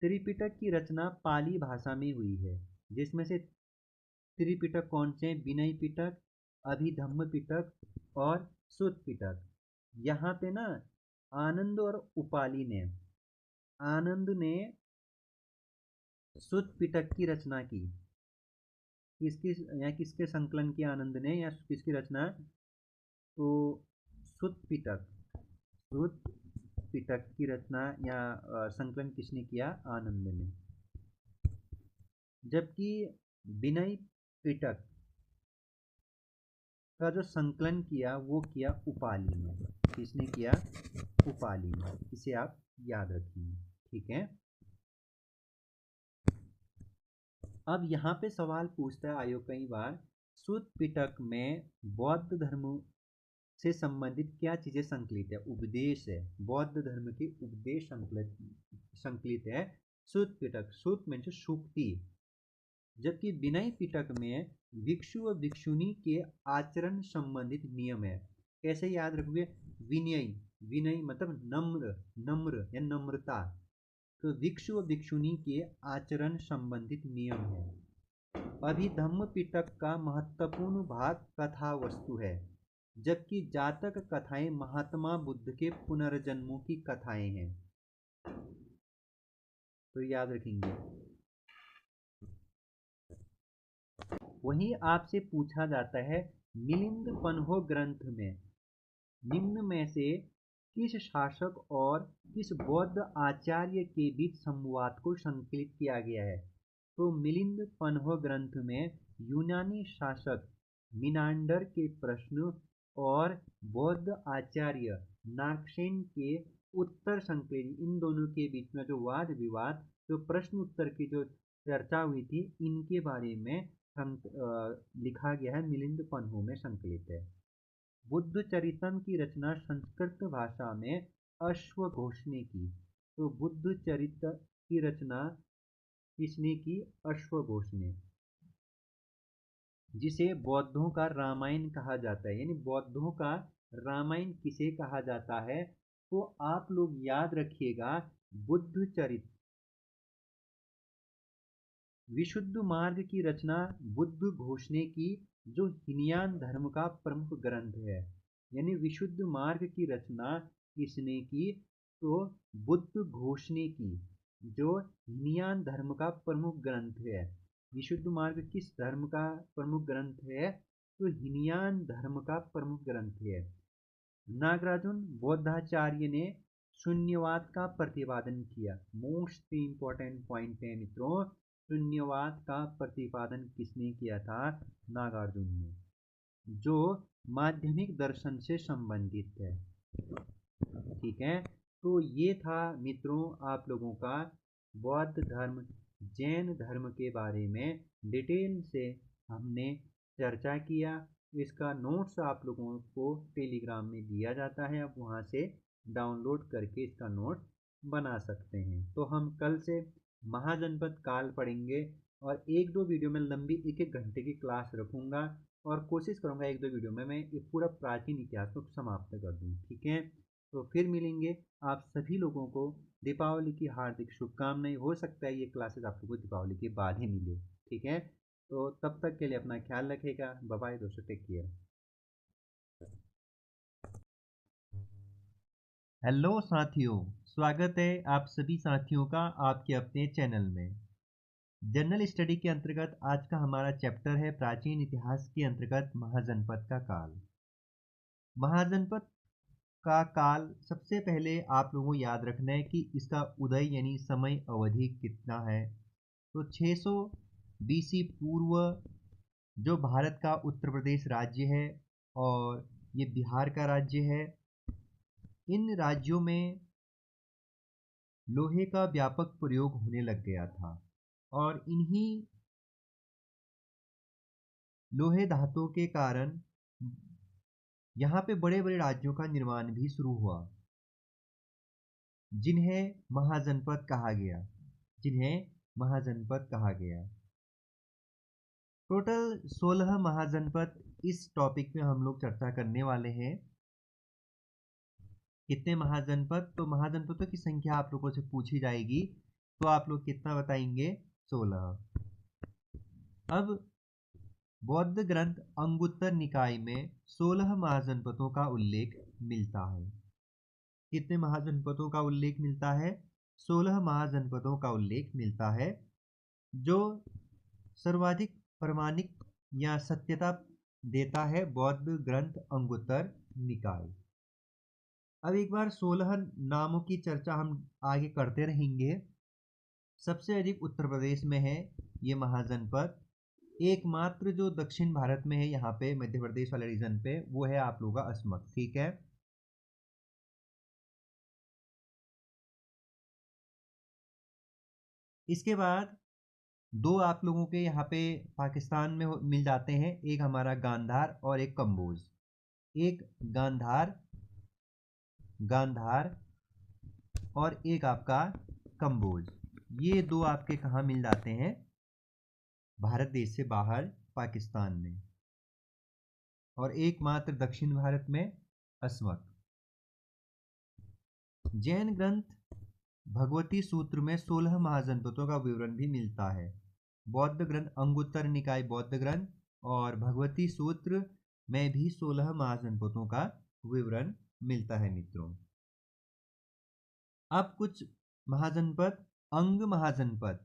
त्रिपिटक की रचना पाली भाषा में हुई है, जिसमें से त्रिपिटक कौन से हैं? विनय पिटक, अभिधम्म पिटक और सुत्त पिटक। यहाँ पे ना आनंद और उपाली ने, आनंद ने सुत्त पिटक की रचना की। किसके संकलन की? आनंद ने, या किसकी रचना? तो सुत्त पिटक, सुत्त पिटक की रचना या संकलन किसने किया? आनंद ने। जबकि विनय पिटक का जो संकलन किया वो किया उपाली ने। किसने किया? उपाली ने। इसे आप याद रखिए, ठीक है। अब यहाँ पे सवाल पूछता है आयोग कई बार, सुत्त पिटक में बौद्ध धर्म से संबंधित क्या चीजें संकलित है? उपदेश है, बौद्ध धर्म के उपदेश संकलित है सुत्त पिटक। सुत्त मीन्स सूक्ति। जबकि विनय पिटक में भिक्षु व भिक्षुनी के आचरण संबंधित नियम है। कैसे याद रखोगे? विनय, विनय मतलब नम्र, नम्र या नम्रता। तो भिक्षु व भिक्षुनी के आचरण संबंधित नियम है। अभिधम्म पिटक का महत्वपूर्ण भाग कथा वस्तु है, जबकि जातक कथाएं महात्मा बुद्ध के पुनर्जन्मों की कथाएं हैं। तो याद रखेंगे। वहीं आपसे पूछा जाता है मिलिंद पन्हो ग्रंथ में निम्न में से किस शासक और किस बौद्ध आचार्य के बीच संवाद को संकलित किया गया है? तो मिलिंद पन्हो ग्रंथ में यूनानी शासक मिनांडर के प्रश्न और बौद्ध आचार्य नागसेन के उत्तर संकलित, इन दोनों के बीच में जो वाद विवाद, जो प्रश्न उत्तर की जो चर्चा हुई थी, इनके बारे में लिखा गया है, मिलिंद पन्हो में संकलित है। बुद्ध चरितम की रचना संस्कृत भाषा में अश्वघोष ने की। तो बुद्ध चरित की रचना किसने की? अश्वघोष ने, जिसे बौद्धों का रामायण कहा जाता है। यानी बौद्धों का रामायण किसे कहा जाता है? तो आप लोग याद रखिएगा, बुद्ध चरित। विशुद्ध मार्ग की रचना बुद्ध घोष ने की, जो हीनयान धर्म का प्रमुख ग्रंथ है। यानी विशुद्ध मार्ग की रचना किसने की? तो बुद्ध घोष ने की। जो हीनयान धर्म का प्रमुख ग्रंथ है। विशुद्ध मार्ग किस धर्म का प्रमुख ग्रंथ है? तो हीनयान धर्म का प्रमुख ग्रंथ है। नागार्जुन बौद्धाचार्य ने शून्यवाद का प्रतिपादन किया। मोस्ट इंपॉर्टेंट पॉइंट है मित्रों, शून्यवाद का प्रतिपादन किसने किया था? नागार्जुन ने, जो माध्यमिक दर्शन से संबंधित है। ठीक है, तो ये था मित्रों आप लोगों का बौद्ध धर्म जैन धर्म के बारे में डिटेल से हमने चर्चा किया। इसका नोट्स आप लोगों को टेलीग्राम में दिया जाता है, आप वहाँ से डाउनलोड करके इसका नोट बना सकते हैं। तो हम कल से महाजनपद काल पढ़ेंगे और एक दो वीडियो में लंबी एक एक घंटे की क्लास रखूँगा और कोशिश करूँगा एक दो वीडियो में मैं ये पूरा प्राचीन इतिहास को समाप्त कर दूँ। ठीक है, तो फिर मिलेंगे। आप सभी लोगों को दीपावली की हार्दिक शुभकामनाएं। हो सकता है ये क्लासेस आप लोगों को दीपावली के बाद ही मिले। ठीक है, तो तब तक के लिए अपना ख्याल रखिएगा। बाय बाय दोस्तों, टेक केयर। हेलो साथियों, स्वागत है आप सभी साथियों का आपके अपने चैनल में। जनरल स्टडी के अंतर्गत आज का हमारा चैप्टर है प्राचीन इतिहास के अंतर्गत महाजनपद का काल। महाजनपद का काल सबसे पहले आप लोगों को याद रखना है कि इसका उदय यानी समय अवधि कितना है। तो 600 बीसी पूर्व जो भारत का उत्तर प्रदेश राज्य है और ये बिहार का राज्य है, इन राज्यों में लोहे का व्यापक प्रयोग होने लग गया था और इन्हीं लोहे धातुओं के कारण यहाँ पे बड़े बड़े राज्यों का निर्माण भी शुरू हुआ, जिन्हें महाजनपद कहा गया, जिन्हें महाजनपद कहा गया। टोटल 16 महाजनपद इस टॉपिक में हम लोग चर्चा करने वाले हैं। कितने महाजनपद? तो महाजनपदों की संख्या आप लोगों से पूछी जाएगी तो आप लोग कितना बताएंगे? 16। अब बौद्ध ग्रंथ अंगुत्तर निकाय में 16 महाजनपदों का उल्लेख मिलता है। कितने महाजनपदों का उल्लेख मिलता है? 16 महाजनपदों का उल्लेख मिलता है, जो सर्वाधिक प्रमाणिक या सत्यता देता है बौद्ध ग्रंथ अंगुत्तर निकाय। अब एक बार 16 नामों की चर्चा हम आगे करते रहेंगे। सबसे अधिक उत्तर प्रदेश में है ये महाजनपद। एकमात्र जो दक्षिण भारत में है यहाँ पे मध्य प्रदेश वाले रीजन पे, वो है आप लोगों का अस्मक। ठीक है, इसके बाद दो आप लोगों के यहाँ पे पाकिस्तान में मिल जाते हैं, एक हमारा गांधार और एक कंबोज। एक गांधार गांधार और एक आपका कंबोज। ये दो आपके कहाँ मिल जाते हैं? भारत देश से बाहर पाकिस्तान में। और एकमात्र दक्षिण भारत में अस्मक। जैन ग्रंथ भगवती सूत्र में 16 महाजनपदों का विवरण भी मिलता है। बौद्ध ग्रंथ अंगुत्तर निकाय बौद्ध ग्रंथ और भगवती सूत्र में भी 16 महाजनपदों का विवरण मिलता है मित्रों। अब कुछ महाजनपद, अंग महाजनपद।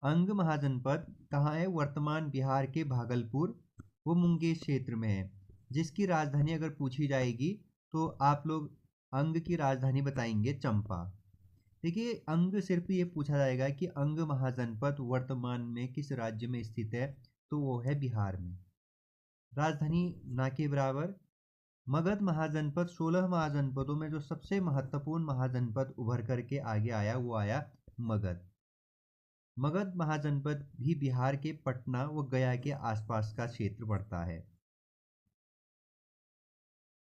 अंग महाजनपद कहाँ है? वर्तमान बिहार के भागलपुर वो मुंगेर क्षेत्र में है, जिसकी राजधानी अगर पूछी जाएगी तो आप लोग अंग की राजधानी बताएंगे चंपा। देखिए, अंग सिर्फ ये पूछा जाएगा कि अंग महाजनपद वर्तमान में किस राज्य में स्थित है, तो वो है बिहार में। राजधानी ना के बराबर। मगध महाजनपद 16 महाजनपदों में जो सबसे महत्वपूर्ण महाजनपद उभर करके आगे आया वो आया मगध। मगध महाजनपद भी बिहार के पटना व गया के आसपास का क्षेत्र पड़ता है,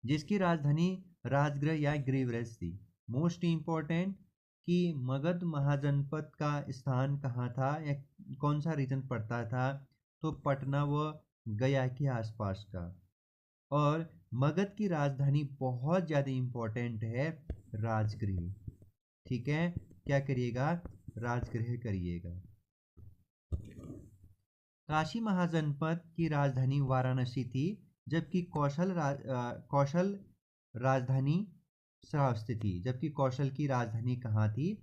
जिसकी राजधानी राजगृह या गृहराज थी। मोस्ट इम्पोर्टेंट कि मगध महाजनपद का स्थान कहाँ था या कौन सा रीजन पड़ता था, तो पटना व गया के आसपास का। और मगध की राजधानी बहुत ज़्यादा इम्पोर्टेंट है, राजगृह। ठीक है, क्या करिएगा? राजगृह करिएगा। काशी महाजनपद की राजधानी वाराणसी थी, जबकि कौशल राजधानी श्रावस्ती थी, जबकि कौशल की राजधानी कहाँ थी?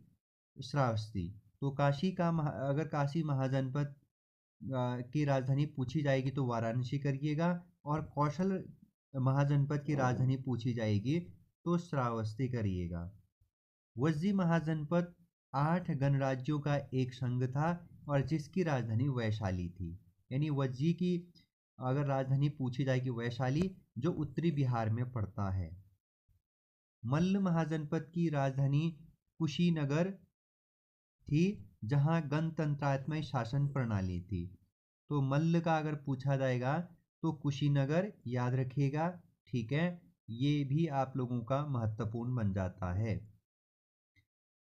श्रावस्ती। तो अगर काशी महाजनपद की राजधानी पूछी जाएगी तो वाराणसी करिएगा, और कौशल महाजनपद की राजधानी पूछी जाएगी तो श्रावस्ती करिएगा। वज्जी महाजनपद 8 गणराज्यों का एक संघ था और जिसकी राजधानी वैशाली थी। यानी वज्जी की अगर राजधानी पूछी जाएगी वैशाली, जो उत्तरी बिहार में पड़ता है। मल्ल महाजनपद की राजधानी कुशीनगर थी, जहां गणतंत्रात्मक शासन प्रणाली थी। तो मल्ल का अगर पूछा जाएगा तो कुशीनगर याद रखिएगा, ठीक है। ये भी आप लोगों का महत्वपूर्ण बन जाता है।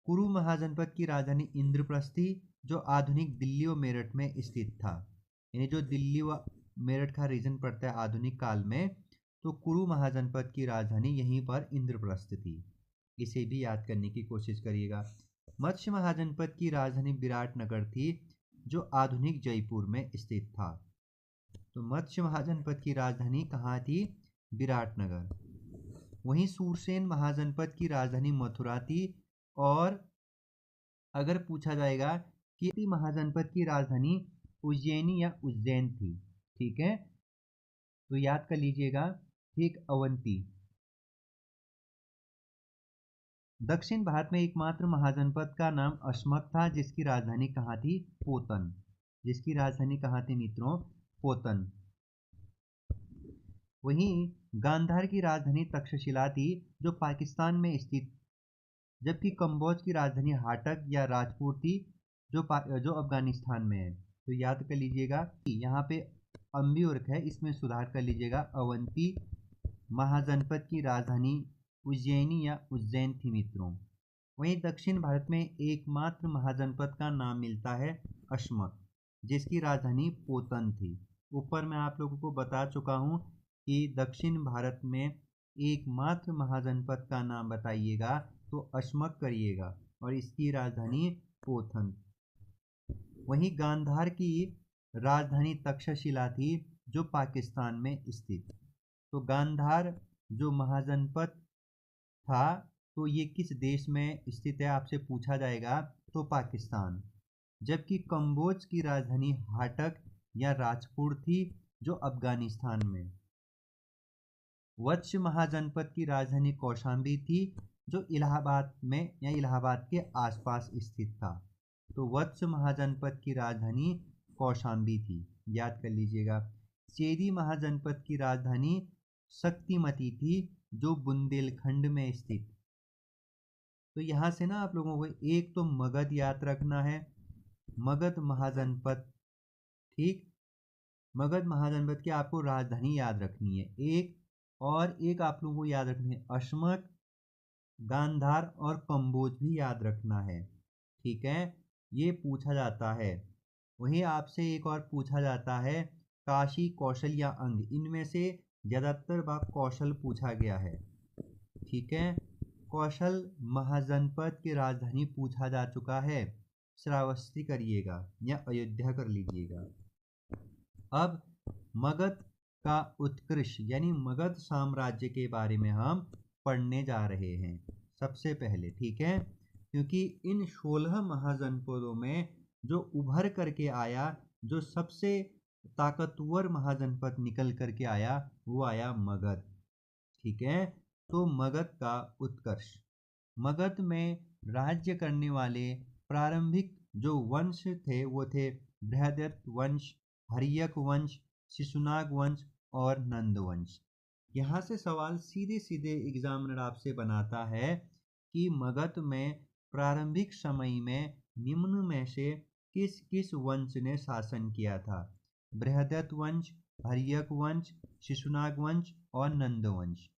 कुरु महाजनपद की राजधानी इंद्रप्रस्थी, जो आधुनिक दिल्ली और मेरठ में स्थित था। यानी जो दिल्ली व मेरठ का रीजन पड़ता है आधुनिक काल में, तो कुरु महाजनपद की राजधानी यहीं पर इंद्रप्रस्थ थी। इसे भी याद करने की कोशिश करिएगा। मत्स्य महाजनपद की राजधानी विराटनगर थी, जो आधुनिक जयपुर में स्थित था। तो मत्स्य महाजनपद की राजधानी कहाँ थी? विराटनगर। वहीं सूरसेन महाजनपद की राजधानी मथुरा थी, और अगर पूछा जाएगा कि महाजनपद की राजधानी उज्जैनी या उज्जैन थी, ठीक है, तो याद कर लीजिएगा, ठीक, अवंती। दक्षिण भारत में एकमात्र महाजनपद का नाम अशमक था, जिसकी राजधानी कहाँ थी? पोतन। जिसकी राजधानी कहाँ थी मित्रों? पोतन। वहीं गांधार की राजधानी तक्षशिला थी, जो पाकिस्तान में स्थित, जबकि कंबोज की राजधानी हाटक या राजपुर थी, जो अफगानिस्तान में है। तो याद कर लीजिएगा कि यहाँ पे अम्बिवर्क है, इसमें सुधार कर लीजिएगा। अवंती महाजनपद की राजधानी उज्जैनी या उज्जैन थी मित्रों। वहीं दक्षिण भारत में एकमात्र महाजनपद का नाम मिलता है अशमक, जिसकी राजधानी पोतन थी। ऊपर मैं आप लोगों को बता चुका हूँ कि दक्षिण भारत में एकमात्र महाजनपद का नाम बताइएगा तो अशमक करिएगा, और इसकी राजधानी पोथन। वहीं गांधार की राजधानी तक्षशिला थी, जो पाकिस्तान में स्थित। तो गांधार जो महाजनपद था, तो ये किस देश में स्थित है आपसे पूछा जाएगा, तो पाकिस्तान। जबकि कंबोज की राजधानी हाटक या राजपुर थी, जो अफगानिस्तान में। वत्स महाजनपद की राजधानी कौशाम्बी थी, जो इलाहाबाद में या इलाहाबाद के आसपास स्थित था। तो वत्स महाजनपद की राजधानी कौशाम्बी थी, याद कर लीजिएगा। चेदी महाजनपद की राजधानी शक्तिमती थी, जो बुंदेलखंड में स्थित। तो यहाँ से ना आप लोगों को एक तो मगध याद रखना है, मगध महाजनपद, ठीक। मगध महाजनपद की आपको राजधानी याद रखनी है एक, और एक आप लोगों को याद रखनी है अशमक, गांधार और कंबोज भी याद रखना है, ठीक है। ये पूछा जाता है। वहीं आपसे एक और पूछा जाता है काशी, कौशल या अंग, इनमें से ज़्यादातर बार कौशल पूछा गया है, ठीक है। कौशल महाजनपद की राजधानी पूछा जा चुका है, श्रावस्ती करिएगा या अयोध्या कर लीजिएगा। अब मगध का उत्कृष्ट यानी मगध साम्राज्य के बारे में हम पढ़ने जा रहे हैं सबसे पहले, ठीक है। क्योंकि इन 16 महाजनपदों में जो उभर करके आया, जो सबसे ताकतवर महाजनपद निकल करके आया, वो आया मगध, ठीक है। तो मगध का उत्कर्ष। मगध में राज्य करने वाले प्रारंभिक जो वंश थे वो थे बृहद्रथ वंश, हर्यक वंश, शिशुनाग वंश और नंद वंश। यहाँ से सवाल सीधे सीधे एग्जामिनर आपसे बनाता है कि मगध में प्रारंभिक समय में निम्न में से किस किस वंश ने शासन किया था? बृहद्रथ वंश, हर्यक वंश, शिशुनाग वंश और नंद वंश।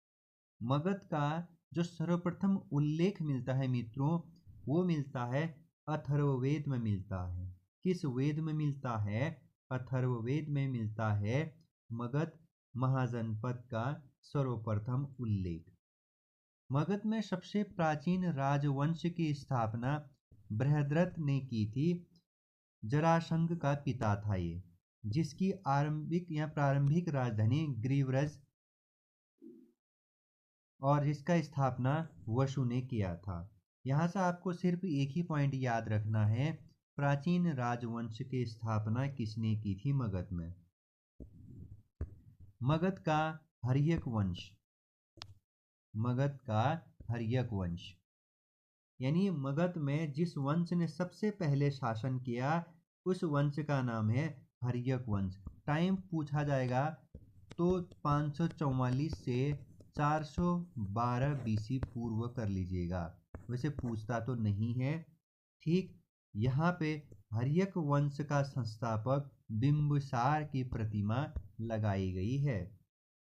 मगध का जो सर्वप्रथम उल्लेख मिलता है मित्रों, वो मिलता है अथर्ववेद में मिलता है। किस वेद में मिलता है? अथर्ववेद में मिलता है मगध महाजनपद का सर्वप्रथम उल्लेख। मगध में सबसे प्राचीन राजवंश की स्थापना बृहद्रथ ने की थी। जरासंध का पिता था ये, जिसकी आरंभिक या प्रारंभिक राजधानी ग्रीव्रज और जिसका स्थापना वसु ने किया था। यहाँ से आपको सिर्फ एक ही पॉइंट याद रखना है, प्राचीन राजवंश की स्थापना किसने की थी मगध में? मगध का हर्यक वंश, मगध का हर्यक वंश, यानी मगध में जिस वंश ने सबसे पहले शासन किया उस वंश का नाम है हर्यक वंश। टाइम पूछा जाएगा तो 544 से 412 बीसी पूर्व कर लीजिएगा, वैसे पूछता तो नहीं है। ठीक, यहाँ पे हर्यक वंश का संस्थापक बिंबिसार की प्रतिमा लगाई गई है।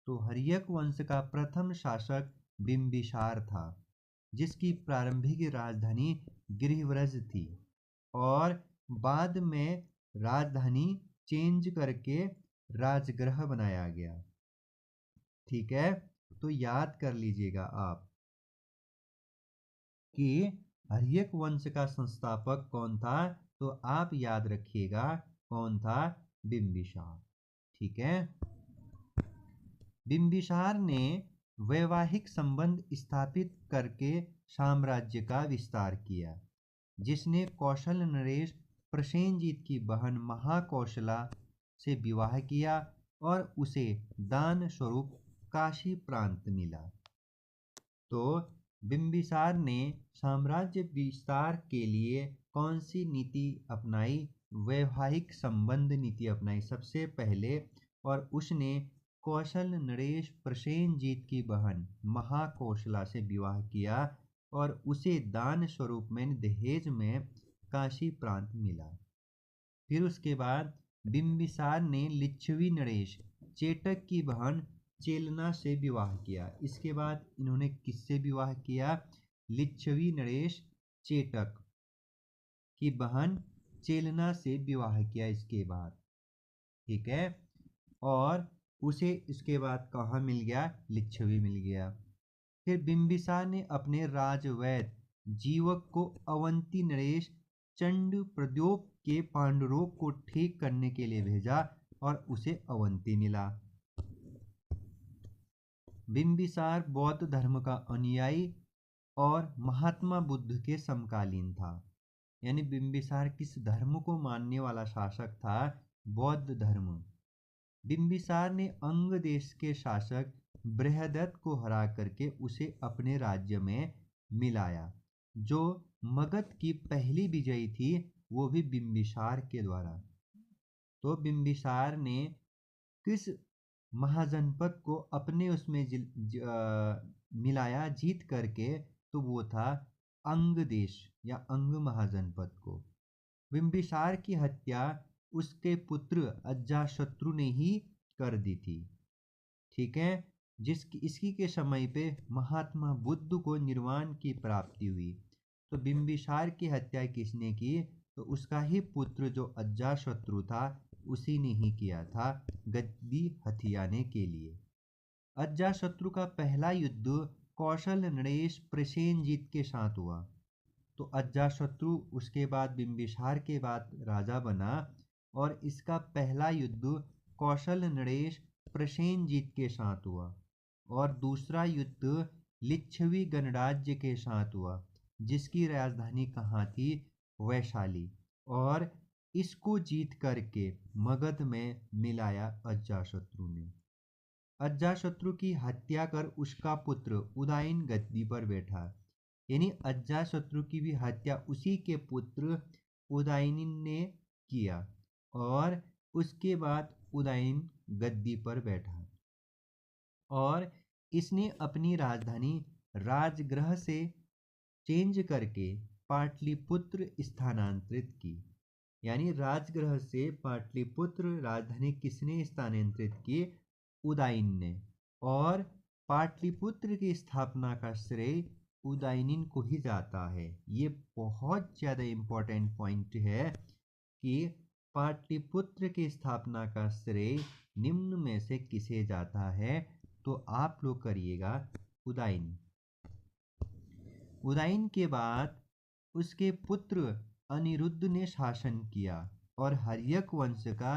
तो हर्यक वंश का प्रथम शासक बिंबिसार था, जिसकी प्रारंभिक राजधानी गृहव्रज थी और बाद में राजधानी चेंज करके राजगृह बनाया गया। ठीक है, तो याद कर लीजिएगा आप कि हर्यक वंश का संस्थापक कौन था, तो आप याद रखिएगा कौन था? बिंबिसार। ठीक है, बिंबिसार ने वैवाहिक संबंध स्थापित करके साम्राज्य का विस्तार किया, जिसने कौशल नरेश प्रसेनजीत की बहन महाकौशला से विवाह किया और उसे दान स्वरूप काशी प्रांत मिला। तो बिंबिसार ने साम्राज्य विस्तार के लिए कौन सी नीति अपनाई? वैवाहिक संबंध नीति अपनाई सबसे पहले, और उसने कौशल नरेश प्रसेनजीत की बहन महाकौशला से विवाह किया और उसे दान स्वरूप में दहेज में काशी प्रांत मिला। फिर उसके बाद बिंबिसार ने लिच्छवी नरेश चेटक की बहन चेलना से विवाह किया। इसके बाद इन्होंने किससे विवाह किया? लिच्छवी नरेश चेटक की बहन चेलना से विवाह किया इसके बाद। ठीक है, और उसे इसके बाद कहाँ मिल गया? लिच्छवी मिल गया। फिर बिंबिसार ने अपने राजवैद जीवक को अवंती नरेश चंड प्रद्योप के पांडुरोग को ठीक करने के लिए भेजा और उसे अवंती मिला। बिंबिसार बौद्ध धर्म का अनुयायी और महात्मा बुद्ध के समकालीन था। यानी बिंबिसार किस धर्म को मानने वाला शासक था? बौद्ध धर्म। बिंबिसार ने अंग देश के शासक बृहदत्त को हरा करके उसे अपने राज्य में मिलाया। जो मगध की पहली विजयी थी वो भी बिंबिसार के द्वारा। तो बिंबिसार ने किस महाजनपद को अपने उसमें मिलाया जीत करके? तो वो था अंग देश या अंग महाजनपद को। बिंबिसार की हत्या उसके पुत्र अजातशत्रु ने ही कर दी थी। ठीक है, इसकी के समय पे महात्मा बुद्ध को निर्वाण की प्राप्ति हुई। तो बिंबिसार की हत्या किसने की? तो उसका ही पुत्र जो अजातशत्रु था उसी ने ही किया था, गद्दी हथियाने के लिए। अजातशत्रु का पहला युद्ध कौशल नरेश प्रसेनजीत के साथ हुआ। तो अजातशत्रु उसके बाद बिंबिसार के बाद राजा बना और इसका पहला युद्ध कौशल नरेश प्रसेनजीत के साथ हुआ और दूसरा युद्ध लिच्छवी गणराज्य के साथ हुआ, जिसकी राजधानी कहाँ थी? वैशाली। और इसको जीत करके मगध में मिलाया अजातशत्रु ने। अजातशत्रु की हत्या कर उसका पुत्र उदयन गद्दी पर बैठा। यानी अजातशत्रु की भी हत्या उसी के पुत्र उदयन ने किया और उसके बाद उदयन गद्दी पर बैठा और इसने अपनी राजधानी राजगृह से चेंज करके पाटलिपुत्र स्थानांतरित की। यानी राजगृह से पाटलिपुत्र राजधानी किसने स्थानांतरित की? उदयन ने। और पाटलिपुत्र की स्थापना का श्रेय उदयन को ही जाता है। ये बहुत ज़्यादा इम्पोर्टेंट पॉइंट है कि पाटलिपुत्र की स्थापना का श्रेय निम्न में से किसे जाता है? तो आप लोग करिएगा उदयन। उदयन के बाद उसके पुत्र अनिरुद्ध ने शासन किया और हर्यक वंश का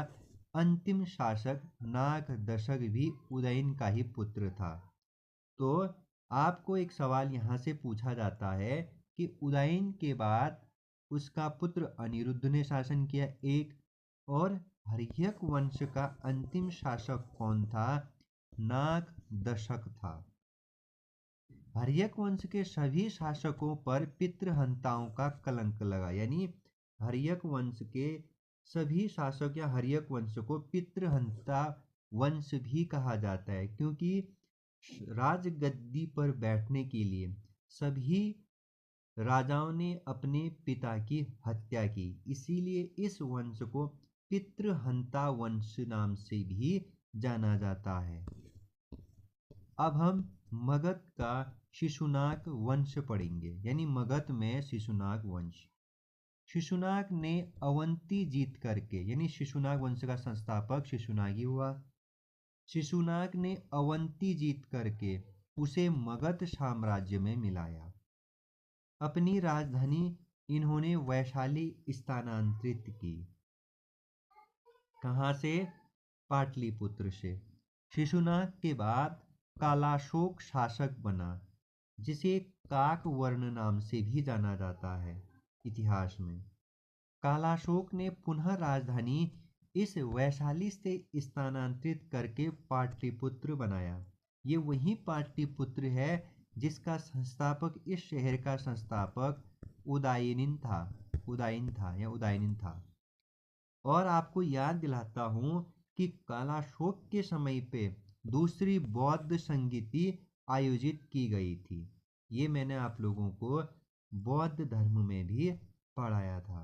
अंतिम शासक नाग दशक भी उदयन का ही पुत्र था। तो आपको एक सवाल यहाँ से पूछा जाता है कि उदयन के बाद उसका पुत्र अनिरुद्ध ने शासन किया एक, और हर्यक वंश का अंतिम शासक कौन था? नाग दशक था। हर्यक वंश के सभी शासकों पर पितृहंताओं का कलंक लगा, यानी हर्यक वंश के सभी शासक या हर्यक वंश को पितृहंता वंश भी कहा जाता है, क्योंकि राजगद्दी पर बैठने के लिए सभी राजाओं ने अपने पिता की हत्या की, इसीलिए इस वंश को पितृहंता वंश नाम से भी जाना जाता है। अब हम मगध का शिशुनाग वंश पढ़ेंगे, यानी मगध में शिशुनाग वंश। शिशुनाग ने अवंती जीत करके, यानी शिशुनाग वंश का संस्थापक शिशुनाग ही हुआ। शिशुनाग ने अवंती जीत करके उसे मगध साम्राज्य में मिलाया। अपनी राजधानी इन्होंने वैशाली स्थानांतरित की। कहाँ से? पाटलिपुत्र से। शिशुनाग के बाद कालाशोक शासक बना, जिसे काकवर्ण नाम से भी जाना जाता है इतिहास में। कालाशोक ने पुनः राजधानी इस वैशाली से स्थानांतरित करके पाटलिपुत्र बनाया। ये वही पाटलिपुत्र है जिसका संस्थापक, इस शहर का संस्थापक उदयनिन था। और आपको याद दिलाता हूँ कि कालाशोक के समय पे दूसरी बौद्ध संगीति आयोजित की गई थी। ये मैंने आप लोगों को बौद्ध धर्म में भी पढ़ाया था।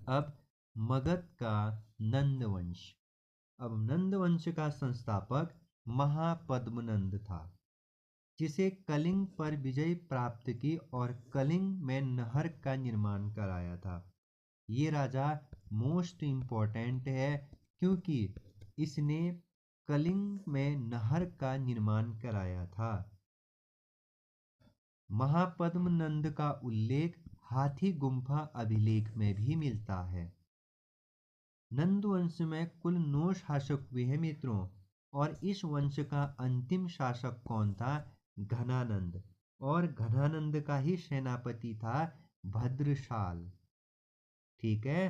अब मगध का नंदवंश। अब नंदवंश का संस्थापक महापद्मनंद था, जिसे कलिंग पर विजय प्राप्त की और कलिंग में नहर का निर्माण कराया था। ये राजा मोस्ट इम्पोर्टेंट है, क्योंकि इसने कलिंग में नहर का निर्माण कराया था। महापद्मनंद का उल्लेख हाथी गुम्फा अभिलेख में भी मिलता है। नंद वंश में कुल 9 शासक हुए हैं मित्रों, और इस वंश का अंतिम शासक कौन था? घनानंद। और घनानंद का ही सेनापति था भद्रशाल। ठीक है,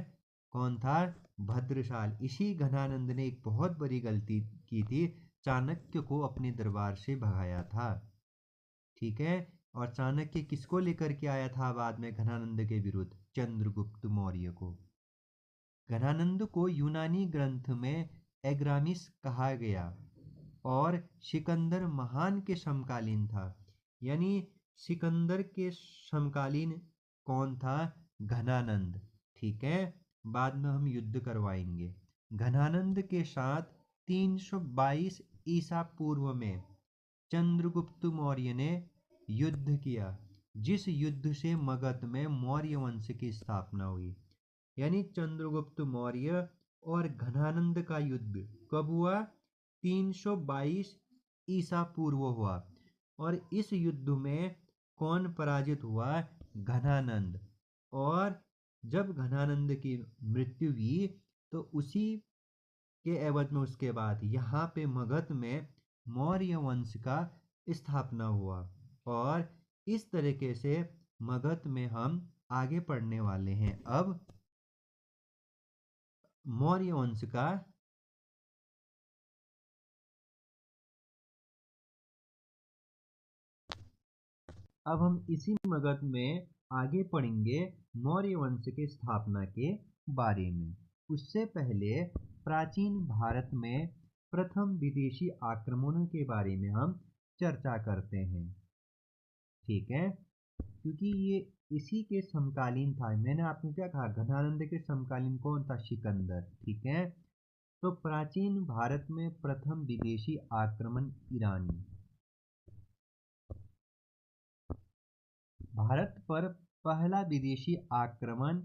कौन था? भद्रशाल। इसी घनानंद ने एक बहुत बड़ी गलती की थी, चाणक्य को अपने दरबार से भगाया था। ठीक है, और चाणक्य किसको लेकर के आया था बाद में घनानंद के विरुद्ध? चंद्रगुप्त मौर्य को। घनानंद को यूनानी ग्रंथ में एग्रामिस कहा गया और सिकंदर महान के समकालीन था। यानी सिकंदर के समकालीन कौन था? घनानंद। ठीक है, बाद में हम युद्ध करवाएंगे। घनानंद के साथ 322 ईसा पूर्व में चंद्रगुप्त मौर्य ने युद्ध किया, जिस युद्ध से मगध में मौर्य वंश की स्थापना हुई। यानी चंद्रगुप्त मौर्य और घनानंद का युद्ध कब हुआ? 322 ईसा पूर्व हुआ। और इस युद्ध में कौन पराजित हुआ? घनानंद। और जब घनानंद की मृत्यु हुई तो उसी के एवज में उसके बाद यहाँ पे मगध में मौर्य वंश का स्थापना हुआ। और इस तरीके से मगध में हम आगे पढ़ने वाले हैं अब मौर्य वंश का अब हम इसी मगध में आगे पढ़ेंगे मौर्य वंश की स्थापना के बारे में। उससे पहले प्राचीन भारत में प्रथम विदेशी आक्रमणों के बारे में हम चर्चा करते हैं। ठीक है, क्योंकि ये इसी के समकालीन था। मैंने आपको क्या कहा? घनानंद के समकालीन कौन था? सिकंदर। ठीक है, तो प्राचीन भारत में प्रथम विदेशी आक्रमण ईरानी। भारत पर पहला विदेशी आक्रमण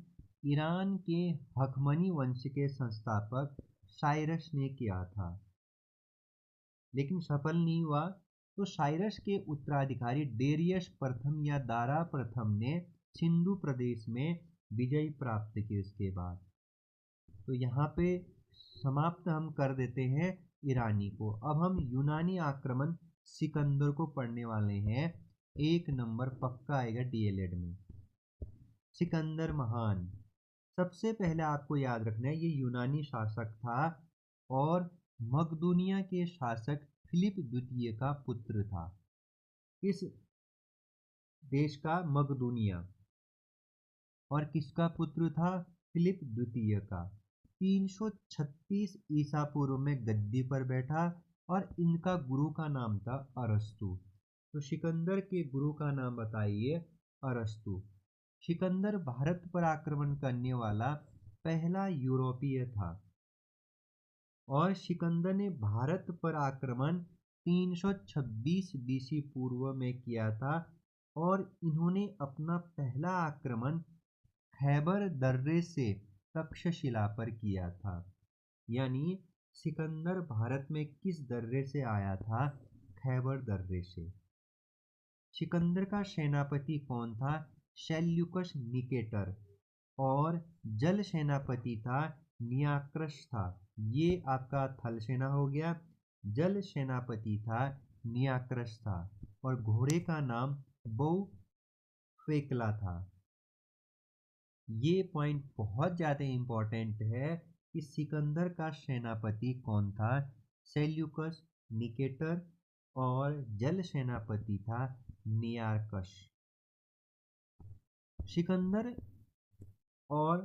ईरान के हखमनी वंश के संस्थापक साइरस ने किया था, लेकिन सफल नहीं हुआ। तो साइरस के उत्तराधिकारी डेरियस प्रथम या दारा प्रथम ने सिंधु प्रदेश में विजय प्राप्त की उसके बाद। तो यहाँ पे समाप्त हम कर देते हैं ईरानी को। अब हम यूनानी आक्रमण सिकंदर को पढ़ने वाले हैं, 1 नंबर पक्का आएगा डीएलएड में। सिकंदर महान, सबसे पहले आपको याद रखना है ये यूनानी शासक था और मकदूनिया के शासक फिलिप द्वितीय का पुत्र था। इस देश का मकदूनिया, और किसका पुत्र था? फिलिप द्वितीय का। 336 ईसा पूर्व में गद्दी पर बैठा और इनका गुरु का नाम था अरस्तु। तो सिकंदर के गुरु का नाम बताइए, अरस्तु। सिकंदर भारत पर आक्रमण करने वाला पहला यूरोपीय था और सिकंदर ने भारत पर आक्रमण 326 बीसी पूर्व में किया था और इन्होंने अपना पहला आक्रमण खैबर दर्रे से तक्षशिला पर किया था। यानी सिकंदर भारत में किस दर्रे से आया था? खैबर दर्रे से। सिकंदर का सेनापति कौन था? Seleucus Nicator. और जल सेनापति था नियाक्रस था। ये आपका थल सेना हो गया। जल सेनापति था नियाक्रस था और घोड़े का नाम बहुफेकला था। ये पॉइंट बहुत ज़्यादा इम्पोर्टेंट है कि सिकंदर का सेनापति कौन था? सेल्यूकस निकेटर और जल सेनापति था नियार्कस। सिकंदर और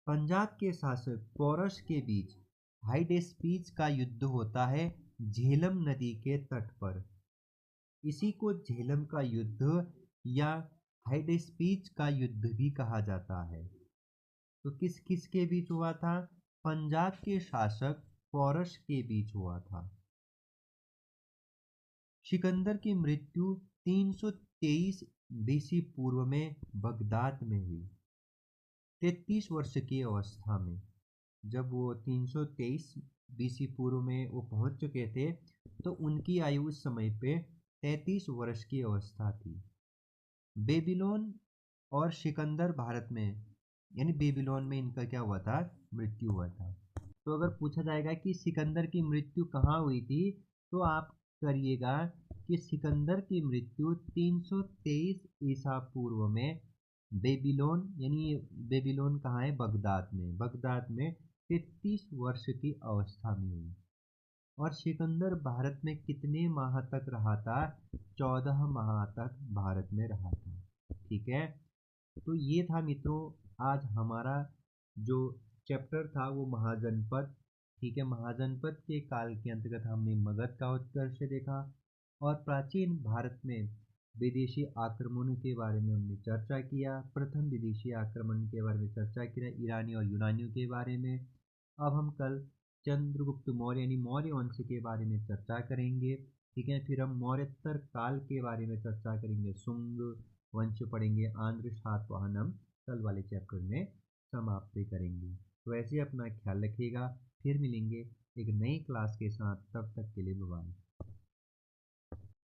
पंजाब के शासक पोरस के बीच हाइडेस्पीच का युद्ध होता है झेलम नदी के तट पर। इसी को झेलम का युद्ध या हाइडेस्पीच का युद्ध भी कहा जाता है। तो किस किस के बीच हुआ था? पंजाब के शासक पोरस के बीच हुआ था। सिकंदर की मृत्यु 323 बीसी पूर्व में बगदाद में हुई, 33 वर्ष की अवस्था में। जब वो 323 बीसी पूर्व में वो पहुंच चुके थे तो उनकी आयु उस समय पे 33 वर्ष की अवस्था थी। बेबीलोन और सिकंदर भारत में, यानी बेबीलोन में इनका क्या हुआ था? मृत्यु हुआ था। तो अगर पूछा जाएगा कि सिकंदर की मृत्यु कहाँ हुई थी तो आप करिएगा कि सिकंदर की मृत्यु 323 ईसा पूर्व में बेबीलोन, यानी बेबीलोन कहाँ है? बगदाद में। बगदाद में 33 वर्ष की अवस्था में हुई। और सिकंदर भारत में कितने माह तक रहा था? 14 माह तक भारत में रहा था। ठीक है, तो ये था मित्रों आज हमारा जो चैप्टर था वो महाजनपद। ठीक है, महाजनपद के काल के अंतर्गत हमने मगध का उत्कर्ष देखा और प्राचीन भारत में विदेशी आक्रमणों के बारे में हमने चर्चा किया। प्रथम विदेशी आक्रमण के बारे में चर्चा किया, ईरानी और यूनानियों के बारे में। अब हम कल चंद्रगुप्त मौर्य यानी मौर्य वंश के बारे में चर्चा करेंगे। ठीक है, फिर हम मौर्योत्तर काल के बारे में चर्चा करेंगे, शुंग वंश पढ़ेंगे, आंध्र सातवाहनम कल वाले चैप्टर में समाप्त करेंगे। तो ऐसे अपना ख्याल रखिएगा, फिर मिलेंगे एक नई क्लास के साथ, तब तक के लिए बाय।